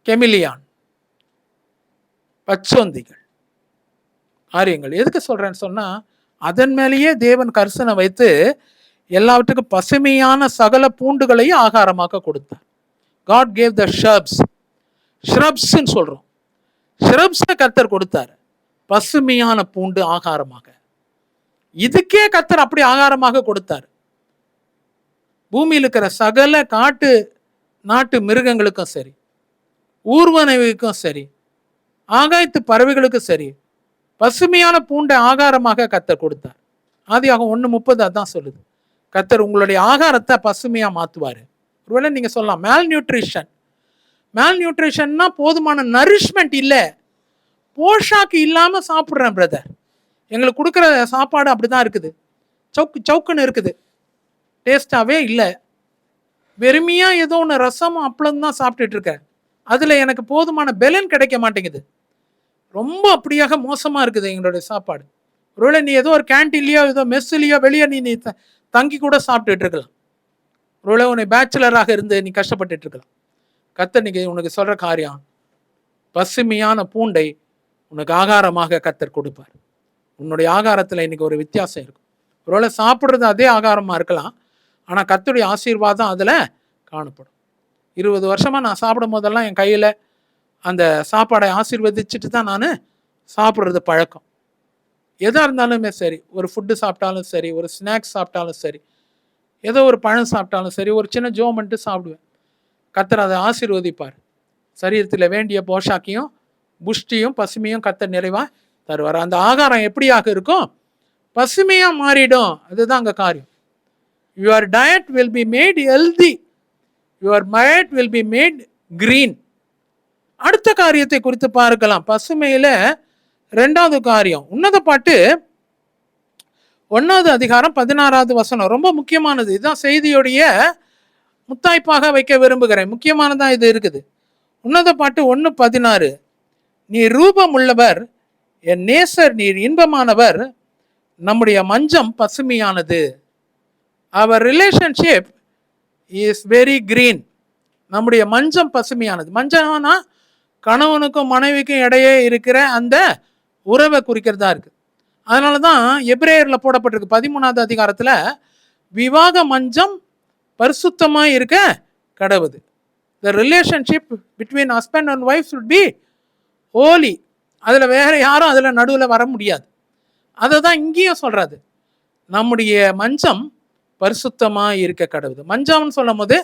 கெமிலியான், பச்சோந்திகள் காரியங்கள். எதுக்கு சொல்றேன்னு சொன்னா, அதன் மேலேயே தேவன் கரிசனை வைத்து எல்லாவற்றுக்கும் பசுமையான சகல பூண்டுகளையும் ஆகாரமாக கொடுத்தார். God gave the shrubs சொல்றோம். ஷ்ரப்ஸை கர்த்தர் கொடுத்தார், பசுமையான பூண்டு ஆகாரமாக. இதுக்கே கர்த்தர் அப்படி ஆகாரமாக கொடுத்தார். பூமியில் இருக்கிற சகல காட்டு நாட்டு மிருகங்களுக்கும் சரி, ஊர்வனவுக்கும் சரி, ஆகாயத்து பறவைகளுக்கும் சரி, பசுமையான பூண்டை ஆகாரமாக கர்த்தர் கொடுத்தார். ஆதியாகமம் 1:30 அதான் சொல்லுது. கர்த்தர் உங்களுடைய ஆகாரத்தை பசுமையா மாத்துவாரு. ஒருவேளை நீங்க சொல்லலாம் மேல் நியூட்ரிஷன்னா போதுமான நரிஷ்மெண்ட் இல்லை, போஷாக்கு இல்லாம சாப்பிட்றேன் பிரதர், எங்களுக்கு கொடுக்குற சாப்பாடு அப்படிதான் இருக்குது, சவுக்குன்னு இருக்குது, டேஸ்டாவே இல்லை, வெறுமையா ஏதோ ஒன்று ரசமும் அப்பளம் தான் சாப்பிட்டுட்டு இருக்கேன், அதுல எனக்கு போதுமான பெலன் கிடைக்க மாட்டேங்குது, ரொம்ப அப்படியாக மோசமா இருக்குது எங்களுடைய சாப்பாடு. ஒருவேளை நீ ஏதோ ஒரு கேன்டீன்லயோ ஏதோ மெஸ்ஸுலையோ வெளியே நீ தங்கி கூட சாப்பிட்டுட்டு இருக்கலாம். ஒருவேளை உன்னை பேச்சுலராக இருந்து நீ கஷ்டப்பட்டுட்டு இருக்கலாம். கர்த்தர் நீங்க உனக்கு சொல்ற காரியம், பசுமையான பூண்டை உனக்கு ஆகாரமாக கர்த்தர் கொடுப்பார். உன்னுடைய ஆகாரத்தில் இன்னைக்கு ஒரு வித்தியாசம் இருக்கும். ஒருவேளை சாப்பிட்றது அதே ஆகாரமா இருக்கலாம், ஆனால் கர்த்தருடைய ஆசீர்வாதம் அதில் காணப்படும். 20 வருஷமா நான் சாப்பிடும் போதெல்லாம் என் கையில் அந்த சாப்பாடை ஆசீர்வதிச்சுட்டு தான் நான் சாப்பிட்றது பழக்கம். எதாக இருந்தாலுமே சரி, ஒரு ஃபுட்டு சாப்பிட்டாலும் சரி, ஒரு ஸ்நாக்ஸ் சாப்பிட்டாலும் சரி, ஏதோ ஒரு பழம் சாப்பிட்டாலும் சரி, ஒரு சின்ன ஜோம் பண்ணிட்டு சாப்பிடுவேன். கர்த்தர் அதை ஆசீர்வதிப்பார். சரீரத்தில் வேண்டிய போஷாக்கையும் புஷ்டியும் பசுமையும் கர்த்தர் நிறைவாக தருவார். அந்த ஆகாரம் எப்படியாக இருக்கும்? பசுமையாக மாறிடும். அதுதான் அங்கே காரியம். Your diet will be made healthy, your diet will be made green. அடுத்த காரியத்தை குறித்து பார்க்கலாம். பசுமையில 2வது காரியம், உன்னத பாட்டு 1வது அதிகாரம் 16வது வசனம் ரொம்ப முக்கியமானது. இதுதான் செய்தியுடைய முத்தாய்ப்பாக வைக்க விரும்புகிறேன். முக்கியமானதான் இது இருக்குது. உன்னத பாட்டு 1:16, நீ ரூபம் உள்ளவர், என் நேசர் நீர் இன்பமானவர், நம்முடைய மஞ்சம் பசுமையானது. அவர் ரிலேஷன்ஷிப் இஸ் வெரி கிரீன். நம்முடைய மஞ்சம் பசுமையானது. மஞ்சம்னா கணவனுக்கும் மனைவிக்கும் இடையே இருக்கிற அந்த உறவை குறிக்கிறதா இருக்கு. அதனால தான் எபிரேயரில் போடப்பட்டிருக்கு 13வது அதிகாரத்தில், விவாக மஞ்சம் பரிசுத்தமாக இருக்க கடவுது. த relationship between husband and wife should be Holi. அதில் வேற யாரும் அதில் நடுவில் வர முடியாது. அதை தான் இங்கேயும் சொல்கிறது, நம்முடைய மஞ்சம் பரிசுத்தமாக இருக்க கடவுது. மஞ்சம்னு சொல்லும் போது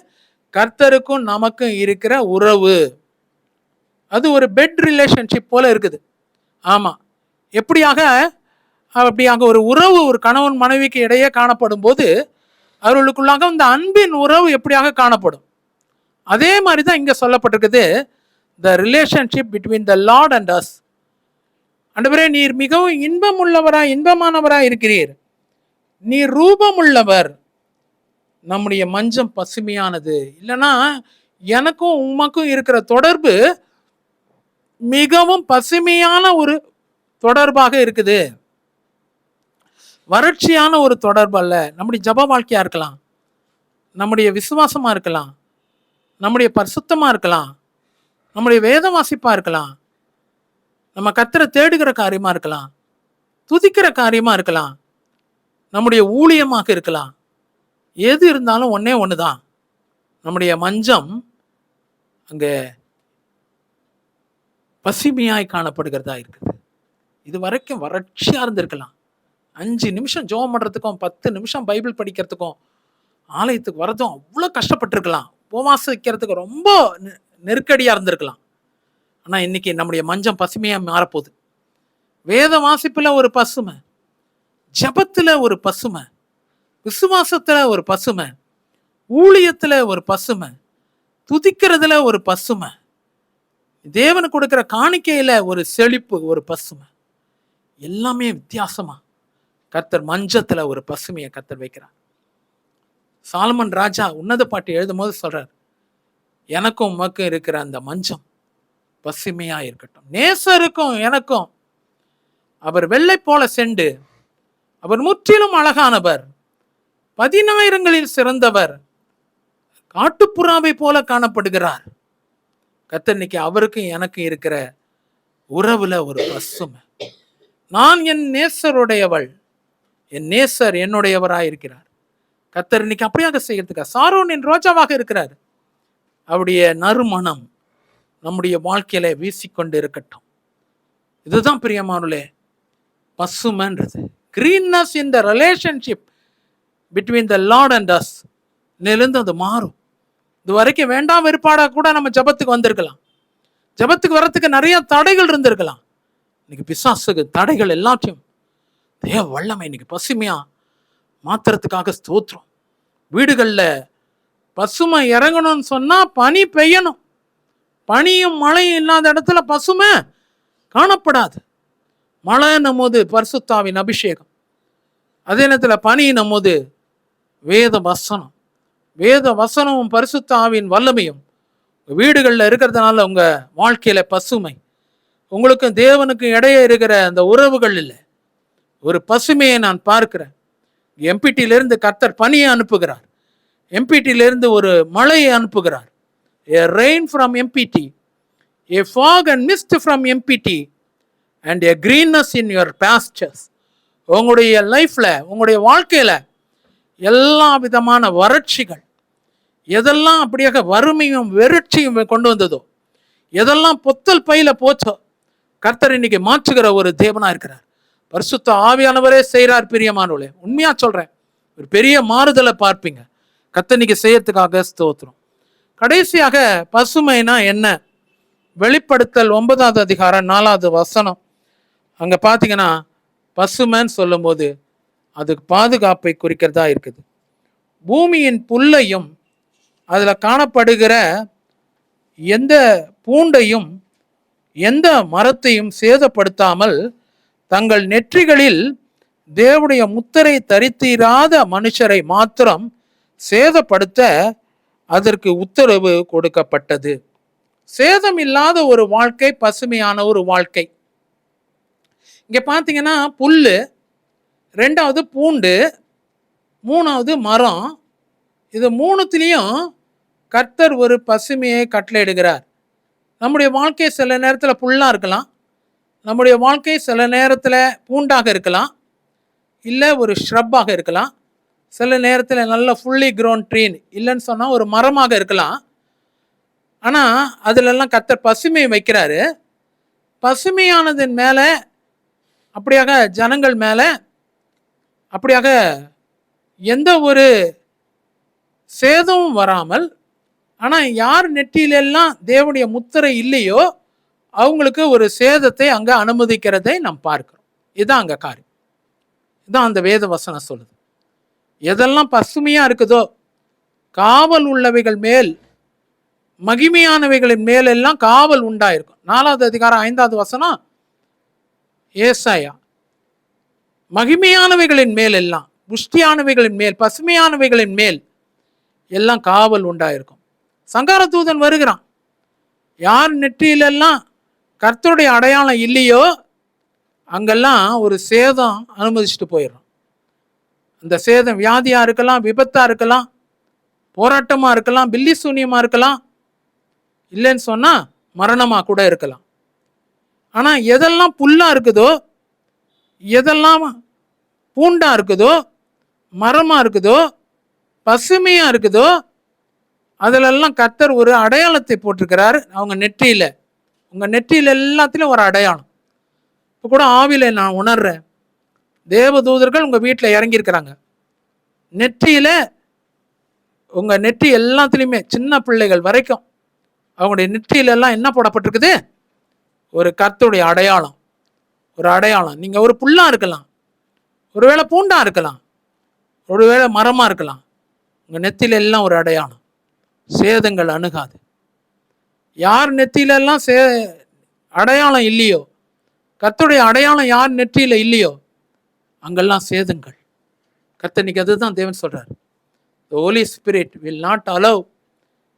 கர்த்தருக்கும் நமக்கும் இருக்கிற உறவு, அது ஒரு பெட் ரிலேஷன்ஷிப் போல இருக்குது. ஆமாம், அப்படியாக ஒரு உறவு ஒரு கணவன் மனைவிக்கு இடையே காணப்படும் போது அவர்களுக்குள்ளாக இந்த அன்பின் உறவு எப்படியாக காணப்படும், அதே மாதிரி தான் இங்கே சொல்லப்பட்டிருக்குது. The relationship between the Lord and us. ஆண்டவரே, நீர் மிகவும் இன்பமானவராய் இருக்கிறீர், நீர் ரூபமுள்ளவர், நம்முடைய மஞ்சம் பசுமையானது. இல்லைன்னா எனக்கும் உமக்கும் இருக்கிற தொடர்பு மிகவும் பசுமையான ஒரு தொடர்பாக இருக்குது. வறட்சியான ஒரு தொடர்பு அல்ல. நம்முடைய ஜப வாழ்க்கையா இருக்கலாம், நம்முடைய விசுவாசமா இருக்கலாம், நம்முடைய பரிசுத்தமா இருக்கலாம், நம்முடைய வேத வாசிப்பா இருக்கலாம், நம்ம கர்த்தரை தேடுகிற காரியமா இருக்கலாம், துதிக்கிற காரியமா இருக்கலாம், நம்முடைய ஊழியமாக இருக்கலாம். எது இருந்தாலும் ஒண்ணே ஒண்ணுதான், நம்முடைய மஞ்சம் அங்க பசுமையாய் காணப்படுகிறதா இருக்குது. இது வரைக்கும் வறட்சியா இருந்திருக்கலாம். 5 நிமிஷம் ஜெபம் பண்றதுக்கும் 10 நிமிஷம் பைபிள் படிக்கிறதுக்கும் ஆலயத்துக்கு வரதும் அவ்வளோ கஷ்டப்பட்டிருக்கலாம். உபவாசம் வைக்கிறதுக்கு ரொம்ப நெருக்கடியா இருந்திருக்கலாம். ஆனா இன்னைக்கு நம்முடைய மஞ்சம் பசுமையா மாறப்போகுது. வேத வாசிப்புல ஒரு பசுமை, ஜபத்துல ஒரு பசுமை, விசுவாசத்துல ஒரு பசுமை, ஊழியத்துல ஒரு பசுமை, துதிக்கிறதுல ஒரு பசுமை, தேவனுக்கு கொடுக்கிற காணிக்கையில ஒரு செழிப்பு, ஒரு பசுமை, எல்லாமே வித்தியாசமா கர்த்தர் மஞ்சத்துல ஒரு பசுமையை கர்த்தர் வைக்கிறார். சாலமன் ராஜா உன்னத பாட்டு எழுதும் போது சொல்றார், எனக்கும் உமக்கும் இருக்கிற அந்த மஞ்சம் பசுமையா இருக்கட்டும். நேசருக்கும் எனக்கும் அவர் வெள்ளை போல செண்டு, அவர் முற்றிலும் அழகானவர், 10,000ங்களில் சிறந்தவர், காட்டுப்புறாவை போல காணப்படுகிறார். கர்த்தர் இன்னைக்கு அவருக்கும் எனக்கும் இருக்கிற உறவுல ஒரு பசுமை. நான் என் நேசருடையவள், என் நேசர் என்னுடையவராயிருக்கிறார். கர்த்தர் இன்னைக்கு அப்படியாக செய்யறதுக்கா சாரோனின் ரோஜாவாக இருக்கிறார். அவருடைய நறுமணம் நம்முடைய வாழ்க்கையில வீசிக்கொண்டு இருக்கட்டும். இதுதான் பிரியமானவர்களே பசுமைன்றது. Greenness in the relationship between the Lord and us இருந்து அது மாறும். இது வரைக்கும் வேண்டாம் வெறுப்பாடாக கூட நம்ம ஜபத்துக்கு வந்திருக்கலாம். ஜபத்துக்கு வர்றதுக்கு நிறைய தடைகள் இருந்திருக்கலாம். இன்னைக்கு பிசாசுக்கு தடைகள் எல்லாத்தையும் தேவ வல்லமை இன்னைக்கு பசுமையா மாத்துறதுக்காக ஸ்தோத்திரம். வீடுகளில் பசுமை இறங்கணும்னு சொன்னா பனி பெய்யணும். பனியும் மழையும் இல்லாத இடத்துல பசுமை காணப்படாது. மழைன்னும் போது பரிசுத்தாவின் அபிஷேகம், அதே நேரத்தில் பனின்னும் போது வேத வசனம், வேத வசனமும் பரிசுத்தாவின் வல்லமையும் வீடுகளில் இருக்கிறதுனால உங்க வாழ்க்கையில பசுமை, உங்களுக்கும் தேவனுக்கும் இடையே இருக்கிற அந்த உறவுகள் இல்லை, ஒரு பசுமையை நான் பார்க்கிறேன். எம்பிட்டியிலிருந்து கர்த்தர் பனியை அனுப்புகிறார், எம்பிட்டியிலிருந்து ஒரு மழையை அனுப்புகிறார். A rain from MPT, a fog and mist from MPT, and a greenness in your pastures. உங்களுடைய லைஃப்ல, உங்களுடைய வாழ்க்கையில எல்லா விதமான வறட்சிகள், எதெல்லாம் அப்படியாக வறுமையும் வெறுட்சியும் கொண்டு வந்ததோ, எதெல்லாம் பொத்தல் பையில போச்சோ, கர்த்தர் இன்னைக்கு மாற்றுகிற ஒரு தேவனா இருக்கிறார். பரிசுத்த ஆவியானவரே செய்கிறார். பிரியமானவர்களே, உண்மையா சொல்றேன், ஒரு பெரிய மாறுதலை பார்ப்பீங்க. கர்த்தர் இன்னைக்கு செய்யறதுக்காக ஸ்தோத்திரம். கடைசியாக பசுமைனா என்ன? வெளிப்படுத்தல் 9வது அதிகாரம் 4வது வசனம். அங்க பாத்தீங்கன்னா பசுமைன்னு சொல்லும் போது அதுக்கு பாதுகாப்பை குறிக்கிறதா இருக்குது. பூமியின் புல்லையும் அதுல காணப்படுகிற எந்த பூண்டையும் எந்த மரத்தையும் சேதப்படுத்தாமல் தங்கள் நெற்றிகளில் தேவனுடைய முத்திரை தரித்திராத மனுஷரை மாத்திரம் சேதப்படுத்த அதற்கு உத்தரவு கொடுக்கப்பட்டது. சேதம் இல்லாத ஒரு வாழ்க்கை பசுமையான ஒரு வாழ்க்கை. இங்க பாத்தீங்கன்னா புல்லு, 2வது பூண்டு, 3வது மரம். இது 3த்துலயும் கர்த்தர் ஒரு பசுமையை கட்டளையிடுகிறார். நம்முடைய வாழ்க்கை சில நேரத்தில் புல்லா இருக்கலாம், நம்முடைய வாழ்க்கை சில நேரத்தில் பூண்டாக இருக்கலாம், இல்லை ஒரு ஷ்ரப்பாக இருக்கலாம், சில நேரத்தில் நல்ல ஃபுல்லி க்ரோன் ட்ரீன் இல்லைன்னு சொன்னால் ஒரு மரமாக இருக்கலாம். ஆனால் அதிலெல்லாம் கர்த்தர் பசுமையை வைக்கிறாரு. பசுமையானதின் மேலே அப்படியாக ஜனங்கள் மேலே அப்படியாக எந்த ஒரு சேதமும் வராமல், ஆனால் யார் நெற்றியிலெல்லாம் தேவனுடைய முத்திரை இல்லையோ அவங்களுக்கு ஒரு சேதத்தை அங்கே அனுமதிக்கிறதை நாம் பார்க்கிறோம். இதுதான் அங்கே காரியம். இதுதான் அந்த வேத வசனம் சொல்லுது. எதெல்லாம் பசுமையா இருக்குதோ, காவல் உள்ளவைகள் மேல், மகிமையானவைகளின் மேல் எல்லாம் காவல் உண்டாயிருக்கும். 4வது அதிகாரம் 5வது வசனம் ஏசாயா. மகிமையானவைகளின் மேல் எல்லாம், புஷ்டியானவைகளின் மேல், பசுமையானவைகளின் மேல் எல்லாம் காவல் உண்டாயிருக்கும். சங்கார தூதன் வருகிறான். யார் நெற்றியிலெல்லாம் கர்த்தருடைய அடையாளம் இல்லையோ அங்கெல்லாம் ஒரு சேதம் அனுமதிச்சுட்டு போயிடுறோம். அந்த சேதம் வியாதியா இருக்கலாம், விபத்தா இருக்கலாம், போராட்டமா இருக்கலாம், பில்லி சூனியமா இருக்கலாம், இல்லைன்னு சொன்னா மரணமா கூட இருக்கலாம். ஆனா எதெல்லாம் புல்லா இருக்குதோ, எதெல்லாம் பூண்டா இருக்குதோ, மரமா இருக்குதோ, பசுமையா இருக்குதோ, அதிலெல்லாம் கர்த்தர் ஒரு அடையாளத்தை போட்டிருக்கிறார் அவங்க நெற்றியில. உங்க நெற்றியில எல்லாத்திலும் ஒரு அடையாளம். இப்போ கூட ஆவியில நான் உணர்றேன், தேவதூதர்கள் உங்க வீட்டில் இறங்கியிருக்கிறாங்க. நெற்றியில உங்க நெற்றி எல்லாத்துலேயுமே சின்ன பிள்ளைகள் வரைக்கும் அவங்களுடைய நெற்றியில எல்லாம் என்ன போடப்பட்டிருக்குது? ஒரு கர்த்தருடைய அடையாளம். ஒரு அடையாளம். நீங்க ஒரு புல்லா இருக்கலாம், ஒருவேளை பூண்டா இருக்கலாம், ஒருவேளை மரமா இருக்கலாம். உங்க நெத்தியில எல்லாம் ஒரு அடையாளம். சேதங்கள் அணுகாது. யார் நெத்தியில எல்லாம் அடையாளம் இல்லையோ, கர்த்தருடைய அடையாளம் யார் நெற்றியில இல்லையோ அங்கெல்லாம் சேதங்கள். கர்த்தர் இன்னைக்கு அதுதான் தேவன் சொல்றார். The Holy Spirit will not allow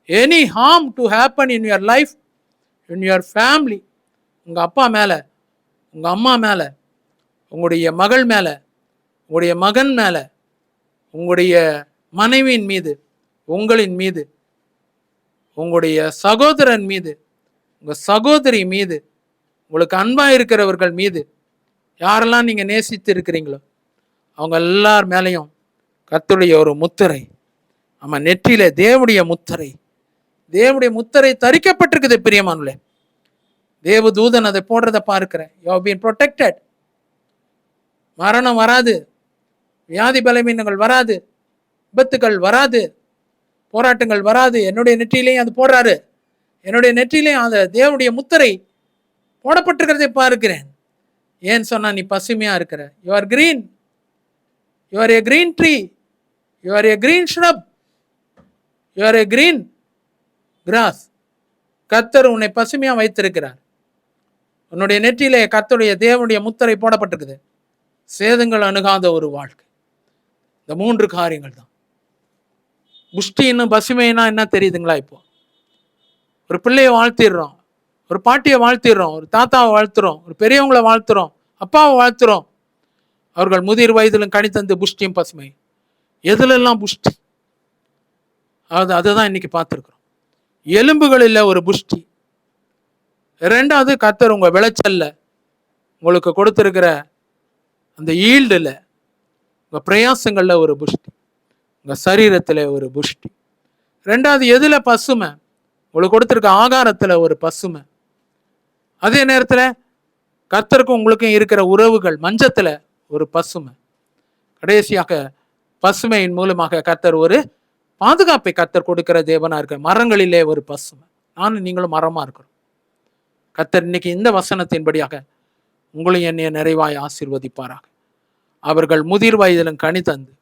any harm to happen in your life, in your family. உங்க அப்பா மேல, உங்க அம்மா மேல, உங்களுடைய மகள் மேல, உங்களுடைய மகன் மேல, உங்களுடைய மனைவியின் மீது, உங்களின் மீது, உங்களுடைய சகோதரன் மீது, உங்க சகோதரி மீது, உங்களுக்கு அன்பா இருக்கிறவர்கள் மீது, யாரெல்லாம் நீங்க நேசித்து இருக்கிறீங்களோ அவங்க எல்லார் மேலையும் கர்த்தருடைய ஒரு முத்திரை, ஆமா நெற்றியில தேவனுடைய முத்திரை, தேவனுடைய முத்திரை தரிக்கப்பட்டிருக்குது. பிரியமானவர்களே, தேவதூதன் அதை போடுறதை பார்க்கிறேன். You have been protected. மரணம் வராது, வியாதி பலவீனங்கள் வராது, விபத்துக்கள் வராது, போராட்டங்கள் வராது. என்னுடைய நெற்றியிலையும் அது போடுறாரு. என்னுடைய நெற்றியிலையும் அந்த தேவனுடைய முத்திரை போடப்பட்டிருக்கிறதை பார்க்கிறேன். ஏன்னு சொன்னா நீ பசுமையா இருக்கிற. You are green, you R A green tree, you R A green shrub, you R A green cross. கர்த்தர் உன்னை பசுமையா வைத்திருக்கிறார். உன்னுடைய நெற்றியிலே கர்த்தருடைய தேவனுடைய முத்திரை போடப்பட்டிருக்குது. சேதங்கள் அணுகாத ஒரு வாழ்க்கை. இந்த 3 காரியங்கள் தான். புஷ்டின்னு பசுமைனா என்ன தெரியுதுங்களா? இப்போ ஒரு பிள்ளையை வாழ்த்திடுறோம், ஒரு பாட்டியை வாழ்த்திடுறோம், ஒரு தாத்தாவை வாழ்த்துறோம், ஒரு பெரியவங்களை வாழ்த்துறோம், அப்பாவை வாழ்த்துறோம். அவர்கள் முதிர் வயதிலும் கனித்தந்து புஷ்டியும் பசுமை. எதுலெல்லாம் புஷ்டி? அதுதான் இன்னைக்கு பார்த்துருக்குறோம். எலும்புகளில் ஒரு புஷ்டி. 2வது கர்த்தர் உங்க விளைச்சல்ல உங்களுக்கு கொடுத்திருக்கிற அந்த ஈல்டுல, உங்க பிரயாசங்கள்ல ஒரு புஷ்டி, உங்க சரீரத்துல ஒரு புஷ்டி. 2வது எதுல பசுமை? உங்களுக்கு கொடுத்திருக்க ஆகாரத்துல ஒரு பசுமை. அதே நேரத்துல கர்த்தருக்கும் உங்களுக்கும் இருக்கிற உறவுகள் மஞ்சத்துல ஒரு பசுமை. கடைசியாக பசுமையின் மூலமாக கர்த்தர் ஒரு பாதுகாப்பை கர்த்தர் கொடுக்கிற தேவனா இருக்க. மரங்களிலே ஒரு பசுமை. நானும் நீங்களும் மரமா இருக்கிறோம். கர்த்தர் இன்னைக்கு இந்த வசனத்தின்படியாக உங்களையும் என்னைய நிறைவாய் ஆசீர்வதிப்பாராக. அவர்கள் முதிர் வயதிலும் கனி தந்து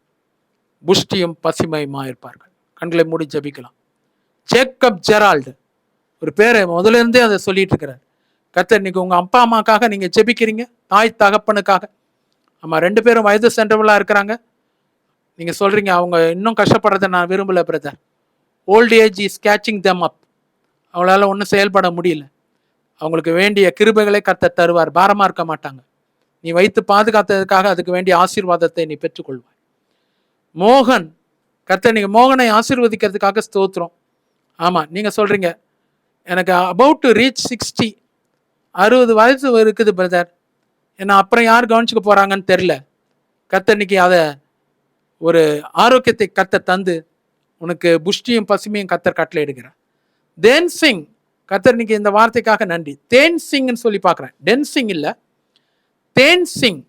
புஷ்டியும் பசுமையுமா இருப்பார்கள். கண்களை மூடி ஜெபிக்கலாம். ஜேக்கப் ஜெரால்டு ஒரு பேரை முதல்ல இருந்தே அதை சொல்லிட்டு இருக்கிறார். கர்த்தர் இன்னைக்கு உங்க அப்பா அம்மாக்காக நீங்க ஜெபிக்கிறீங்க, தாய் தகப்பனுக்காக. ஆமா, 2 பேரும் வயது சென்றவர்களா இருக்கிறாங்க. நீங்க சொல்றீங்க அவங்க இன்னும் கஷ்டப்படுறதை நான் விரும்பல brother. Old age is catching them up. அவங்களால ஒன்றும் செயல்பட முடியல. அவங்களுக்கு வேண்டிய கிருபைகளை கர்த்தர் தருவார். பாரமா இருக்க மாட்டாங்க. நீ வைத்து பாதுகாத்ததுக்காக அதுக்கு வேண்டிய ஆசீர்வாதத்தை நீ பெற்றுக்கொள்வாய். மோகன், கர்த்தர் நீங்க மோகனை ஆசீர்வதிக்கிறதுக்காக ஸ்தோத்திரம். ஆமா, நீங்க சொல்றீங்க எனக்கு அபவுட் டு ரீச் 60 வயசு இருக்குது பிரதர், என்ன அப்புறம் யார் கவனிச்சுக்க போறாங்கன்னு தெரியல. கர்த்தர் இன்னைக்கு அதை ஒரு ஆரோக்கியத்தை கர்த்தர் தந்து உனக்கு புஷ்டியும் பசுமையும் கர்த்தர் கட்டளை எடுக்கிறார். தேன் சிங், கர்த்தர் இன்னைக்கு இந்த வார்த்தைக்காக நன்றி. தேன் சிங்னு சொல்லி பார்க்குறேன். டென் சிங் இல்லை, தேன் சிங்,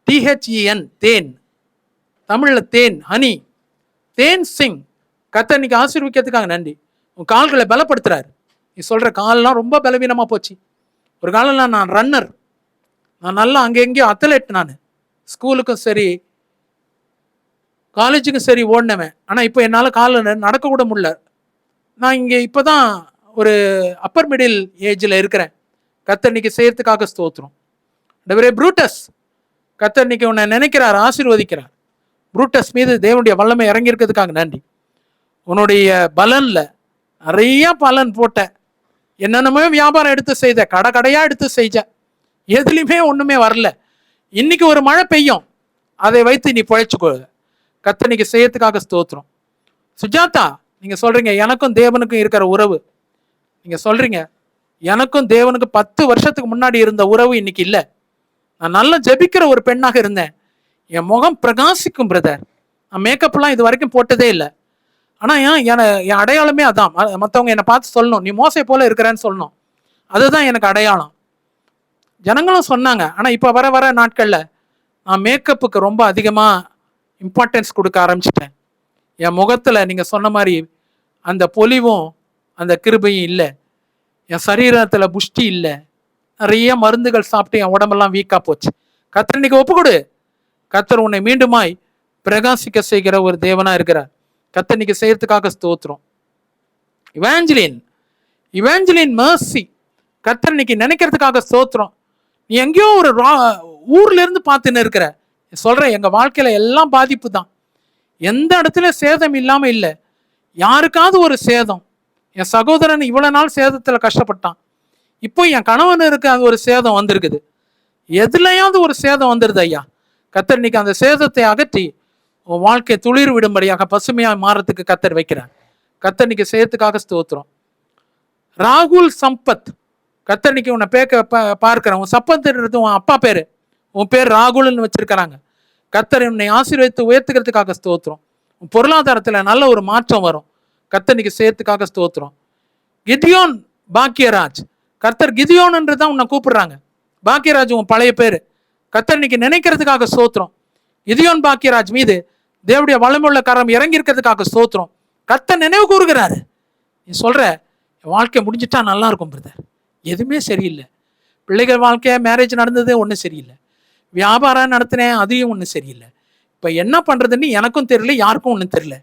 THEN, தேன், தமிழில் தேன், ஹனி. தேன் சிங், கர்த்தர் இன்னைக்கு ஆசீர்வதிக்கிறதுக்காக நன்றி. உன் கால்களை பலப்படுத்துறாரு. நீ சொல்ற காலெல்லாம் ரொம்ப பலவீனமாக போச்சு. ஒரு காலம் நான் ரன்னர், நான் நல்லா அங்கே எங்கேயோ அத்லெட். நான் ஸ்கூலுக்கும் சரி காலேஜுக்கும் சரி ஓடினவன். ஆனால் இப்போ என்னால் காலில் நடக்க கூட முடியல. நான் இங்கே இப்போ தான் ஒரு அப்பர் மிடில் ஏஜில் இருக்கிறேன். கர்த்தர் இன்னைக்கு செய்யறதுக்காக ஸ்தோத்திரம். ப்ரூட்டஸ், கர்த்தர் இன்னைக்கு உன்னை நினைக்கிறார், ஆசீர்வதிக்கிறார். ப்ரூட்டஸ் மீது தேவனுடைய வல்லமை இறங்கியிருக்கிறதுக்காக நன்றி. உன்னுடைய பலன்ல நிறைய பலன் போட்ட, என்னென்னமோ வியாபாரம் எடுத்து செய்த, கடையா எடுத்து செஞ்ச, எதுலையுமே ஒண்ணுமே வரல. இன்னைக்கு ஒரு மழை பெய்யும், அதை வைத்து நீ பிழைச்சுக்கோ. கர்த்தர் இன்னைக்கு செய்யறதுக்காக ஸ்தோத்திரம். சுஜாதா, நீங்க சொல்றீங்க எனக்கும் தேவனுக்கும் இருக்கிற உறவு, நீங்க சொல்றீங்க எனக்கும் தேவனுக்கு 10 வருஷத்துக்கு முன்னாடி இருந்த உறவு இன்னைக்கு இல்லை. நான் நல்லா ஜெபிக்கிற ஒரு பெண்ணாக இருந்தேன், என் முகம் பிரகாசிக்கும் பிரதர். நான் மேக்கப்லாம் இது வரைக்கும் போட்டதே இல்லை. ஆனா என் அடையாளமே அதான். மற்றவங்க என்னை பார்த்து சொல்லணும், நீ மோசை போல இருக்கிறேன்னு சொல்லணும். அதுதான் எனக்கு அடையாளம். ஜனங்களும் சொன்னாங்க. ஆனா இப்ப வர வர நாட்கள்ல நான் மேக்கப்புக்கு ரொம்ப அதிகமா இம்பார்ட்டன்ஸ் கொடுக்க ஆரம்பிச்சிட்டேன். என் முகத்துல நீங்க சொன்ன மாதிரி அந்த பொலிவும் அந்த கிருபையும் இல்லை. என் சரீரத்துல புஷ்டி இல்லை. நிறைய மருந்துகள் சாப்பிட்டு என் உடம்பெல்லாம் வீக்கா போச்சு. கர்த்தர் இன்னைக்கு ஒப்புக்கொடு. கர்த்தர் உன்னை மீண்டுமாய் பிரகாசிக்க செய்கிற ஒரு தேவனா இருக்கிறார். கர்த்தர் இன்னைக்கு செய்யறதுக்காக ஸ்தோத்திரம். இவாஞ்சலின் மர்சி, கர்த்தர் இன்னைக்கு நினைக்கிறதுக்காக ஸ்தோத்திரம். நீ எங்கேயோ ஒரு ஊர்ல இருந்து பார்த்துன்னு இருக்கிற, சொல்றேன் எங்க வாழ்க்கையில எல்லாம் பாதிப்பு தான். எந்த இடத்துல சேதம் இல்லாம இல்லை. யாருக்காவது ஒரு சேதம். என் சகோதரன் இவ்வளவு நாள் சேதத்துல கஷ்டப்பட்டான். இப்போ என் கணவனுக்கு அது ஒரு சேதம் வந்திருக்குது. எதுலையாவது ஒரு சேதம் வந்துருது ஐயா. கர்த்தர் இன்னைக்கு அந்த சேதத்தை அகற்றி உன் வாழ்க்கை துளிர் விடும்படியாக பசுமையாக மாறத்துக்கு கர்த்தர் வைக்கிறார். கர்த்தர் இன்னைக்கு செய்யறதுக்காக ஸ்தோத்திரம். ராகுல் சம்பத், கர்த்தர் இன்னைக்கு உன்னை பார்க்கிறேன். உன் சம்பத்ன்றது உன் அப்பா பேரு, உன் பேர் ராகுல்னு வச்சிருக்கிறாங்க. கர்த்தர் உன்னை ஆசீர்வதித்து உயர்த்துக்கிறதுக்காக ஸ்தோத்திரம். உன் பொருளாதாரத்துல நல்ல ஒரு மாற்றம் வரும். கர்த்தர் இன்னைக்கு செய்யறதுக்காக ஸ்தோத்திரம். கிதியோன் பாக்கியராஜ், கர்த்தர் கிதியோன்ன்று தான் உன்னை கூப்பிடுறாங்க. பாக்கியராஜ் உன் பழைய பேரு. கர்த்தர் இன்னைக்கு நினைக்கிறதுக்காக ஸ்தோத்திரம். கிதியோன் பாக்கியராஜ் மீது தேவனுடைய வளமுள்ள கரம் இறங்கி இருக்கிறதுக்காக ஸ்தோத்திரம். கர்த்தர் நினைவு கூறுகிறாரு. நீ சொல்ற வாழ்க்கை முடிஞ்சிட்டா நல்லா இருக்கும் பிரதர், எதுவுமே சரியில்லை. பிள்ளைகள் வாழ்க்கைய மேரேஜ் நடந்தது ஒன்றும் சரியில்லை, வியாபாரம் நடத்தினேன் அதையும் ஒன்றும் சரியில்லை. இப்போ என்ன பண்றதுன்னு எனக்கும் தெரியல, யாருக்கும் ஒன்றும் தெரியல.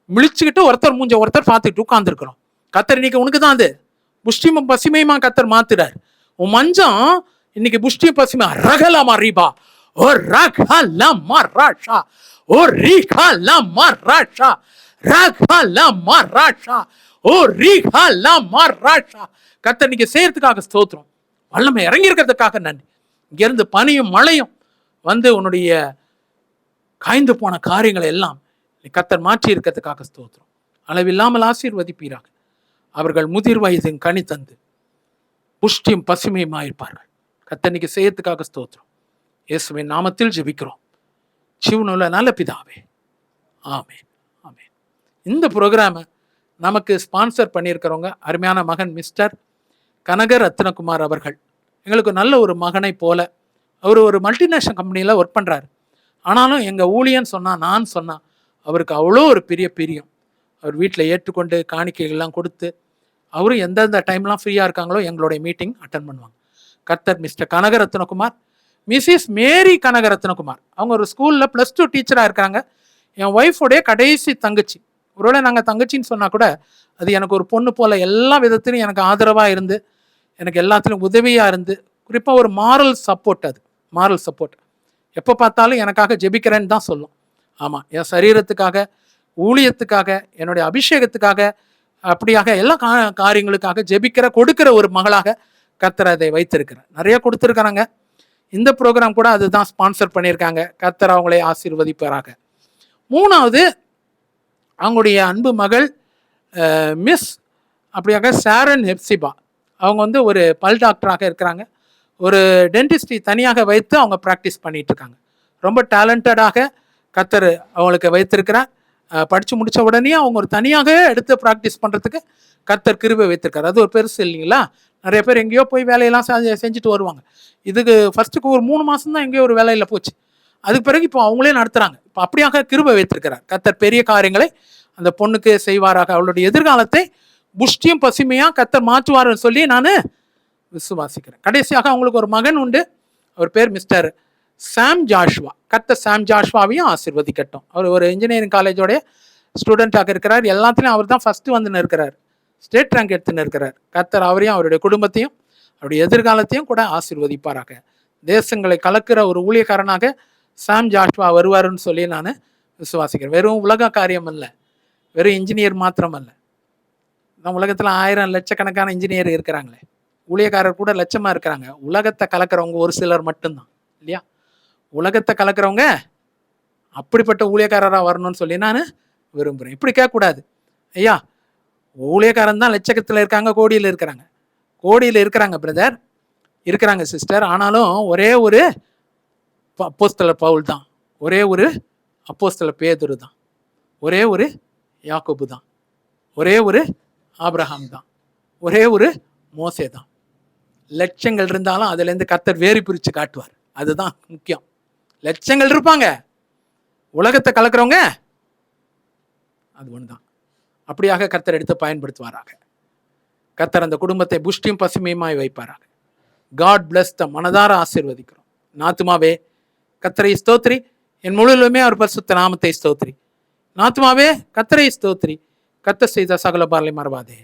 முழிச்சுக்கிட்டு ஒருத்தர் மூஞ்ச ஒருத்தர் பார்த்துக்கிட்டு உட்காந்துருக்குறோம். கர்த்தர் இன்னைக்கு உனக்கு தான் அது புஷ்டியும் பசுமையுமா கர்த்தர் மாத்துறார். உன் மஞ்சம் இன்னைக்கு புஷ்டியும் பசுமையா ரகலமா ரீபா ஓ ரகலமா ராஷா ஓ ரீகலமா ராஷா ரகலமா ராஷா ஓ ரீகலமா ராஷா. கர்த்தர் இன்னைக்கு செய்யறதுக்காக ஸ்தோத்திரம். வல்லமை இறங்கி இருக்கிறதுக்காக நன்றி. இங்கிருந்து பனியும் மழையும் வந்து உன்னுடைய காய்ந்து போன காரியங்களை எல்லாம் கர்த்தர் மாற்றி இருக்கிறதுக்காக ஸ்தோத்திரம். அளவில்லாமல் ஆசீர்வதிப்பீராக. அவர்கள் முதிர் வயதின் கனி தந்து புஷ்டியும் பசுமையுமா இருப்பார்கள். கர்த்தர் இன்னைக்கு செய்யறதுக்காக ஸ்தோத்திரம். இயேசுவின் நாமத்தில் ஜெபிக்கிறோம் ஜீவனுள்ள நல்ல பிதாவே, ஆமென் ஆமென். இந்த ப்ரோக்ராமை நமக்கு ஸ்பான்சர் பண்ணியிருக்கிறவங்க அருமையான மகன் மிஸ்டர் கனக ரத்னகுமார் அவர்கள். எங்களுக்கு நல்ல ஒரு மகனை போல. அவர் ஒரு மல்டிநேஷனல் கம்பெனியில் ஒர்க் பண்ணுறாரு. ஆனாலும் எங்கள் ஊழியன்னு சொன்னால், நான் சொன்னால் அவருக்கு அவ்வளோ ஒரு பெரிய பிரியம். அவர் வீட்டில் ஏற்றுக்கொண்டு காணிக்கைகள்லாம் கொடுத்து, அவரும் எந்தெந்த டைம்லாம் ஃப்ரீயாக இருக்காங்களோ எங்களுடைய மீட்டிங் அட்டன் பண்ணுவாங்க. கர்த்தர் மிஸ்டர் கனகரத்னகுமார், மிஸ்ஸஸ் மேரி கனகரத்னகுமார், அவங்க ஒரு ஸ்கூலில் +2 டீச்சராக இருக்காங்க. என் ஒய்ஃபோடைய கடைசி தங்கச்சி. ஒருவேளை நாங்கள் தங்கச்சின்னு சொன்னால் கூட அது எனக்கு ஒரு பொண்ணு போல் எல்லா விதத்திலும் எனக்கு ஆதரவாக இருந்து, எனக்கு எல்லாத்துலேயும் உதவியாக இருந்து, குறிப்பாக ஒரு மாரல் சப்போர்ட். அது மாரல் சப்போர்ட். எப்போ பார்த்தாலும் எனக்காக ஜெபிக்கிறேன்னு தான் சொல்லும். ஆமாம், என் சரீரத்துக்காக, ஊழியத்துக்காக, என்னுடைய அபிஷேகத்துக்காக, அப்படியாக எல்லா காரியங்களுக்காக ஜெபிக்கிற கொடுக்கிற ஒரு மகளாக கர்த்தர் அதை வைத்திருக்கிறார். நிறைய கொடுத்துருக்குறாங்க. இந்த ப்ரோக்ராம் கூட அதுதான் ஸ்பான்சர் பண்ணியிருக்காங்க. கர்த்தர் அவங்களை ஆசீர்வதிப்பாராக. மூணாவது, அவங்களுடைய அன்பு மகள் மிஸ் அப்படியாக சாரன் ஹெப்சிபா. அவங்க வந்து ஒரு பல் டாக்டராக இருக்கிறாங்க. ஒரு டென்டிஸ்ட்ரி தனியாக வைத்து அவங்க ப்ராக்டிஸ் பண்ணிட்டு இருக்காங்க. ரொம்ப டேலண்டடாக கர்த்தர் அவங்களுக்கு வைத்திருக்கிறார். படித்து முடித்த உடனே அவங்க ஒரு தனியாக எடுத்து ப்ராக்டிஸ் பண்ணுறதுக்கு கர்த்தர் கிருபை வைத்திருக்காரு. அது ஒரு பெருசு இல்லைங்களா? நிறைய பேர் எங்கேயோ போய் வேலையெல்லாம் செஞ்சுட்டு வருவாங்க. இதுக்கு ஃபர்ஸ்ட்டுக்கு ஒரு 3 மாதம் தான் எங்கேயோ ஒரு வேலையில் போச்சு. அதுக்கு பிறகு இப்போ அவங்களே நடத்துகிறாங்க. இப்போ அப்படியாக கிருபை வைத்திருக்கிறார். கர்த்தர் பெரிய காரியங்களை அந்த பொண்ணுக்கு செய்வாராக. அவளுடைய எதிர்காலத்தை புஷ்டியும் பசுமையாக கர்த்தர் மாற்றுவார்னு சொல்லி நான் விசுவாசிக்கிறேன். கடைசியாக அவங்களுக்கு ஒரு மகன் உண்டு. அவர் பேர் மிஸ்டர் சாம் ஜாஷ்வா. கர்த்தர் சாம் ஜாஷ்வாவையும் ஆசீர்வதிக்கட்டும். அவர் ஒரு இன்ஜினியரிங் காலேஜோடைய ஸ்டூடெண்ட்டாக இருக்கிறார். எல்லாத்துலேயும் அவர் தான் ஃபஸ்ட்டு வந்துன்னு இருக்கிறார். ஸ்டேட் ரேங்க் எடுத்துன்னு இருக்கிறார். கர்த்தர் அவரையும் அவருடைய குடும்பத்தையும் அவருடைய எதிர்காலத்தையும் கூட ஆசீர்வதிப்பாராக. தேசங்களை கலக்கிற ஒரு ஊழியக்காரனாக சாம் ஜாஷ்வா வருவாருன்னு சொல்லி நான் விசுவாசிக்கிறேன். வெறும் உலக காரியம் இல்லை, வெறும் இன்ஜினியர் மாத்திரமல்ல. நம்ம உலகத்தில் 1000 லட்சக்கணக்கான இன்ஜினியர் இருக்கிறாங்களே, ஊழியக்காரர் கூட லட்சமாக இருக்கிறாங்க. உலகத்தை கலக்கிறவங்க ஒரு சிலர் மட்டும்தான் இல்லையா? உலகத்தை கலக்கிறவங்க அப்படிப்பட்ட ஊழியக்காரராக வரணும்னு சொல்லி நான் விரும்புகிறேன். இப்படி கேட்கக்கூடாது. ஐயா, ஊழியக்காரன் தான் லட்சத்தில் இருக்காங்க, கோடியில் இருக்கிறாங்க. கோடியில் இருக்கிறாங்க பிரதர், இருக்கிறாங்க சிஸ்டர். ஆனாலும் ஒரே ஒரு அப்போஸ்தலர் பவுல் தான், ஒரே ஒரு அப்போஸ்தலர் பேதுரு தான், ஒரே ஒரு யாக்கோபு தான், ஒரே ஒரு ஆபிரகாம் தான், ஒரே ஒரு மோசே தான். லட்சங்கள் இருந்தாலும் அதுலேருந்து கர்த்தர் வேறு பிரித்து காட்டுவார். அதுதான் முக்கியம். லட்சங்கள் இருப்பாங்க, உலகத்தை கலக்கிறவங்க அது ஒன்று தான். அப்படியாக கர்த்தர் எடுத்து பயன்படுத்துவாராக. கர்த்தர் அந்த குடும்பத்தை புஷ்டியும் பசுமையுமாய் வைப்பாராக. God plus the. மனதார ஆசீர்வதிக்கிறோம். நாத்துமாவே கர்த்தரை ஸ்தோத்திரி, என் முழுவதுமே அவர் பரிசுத்த நாமத்தை ஸ்தோத்திரி. நாத்துமாவே கர்த்தரை ஸ்தோத்திரி, கர்த்தர் செய்த சகல பாரலை மறவாதே.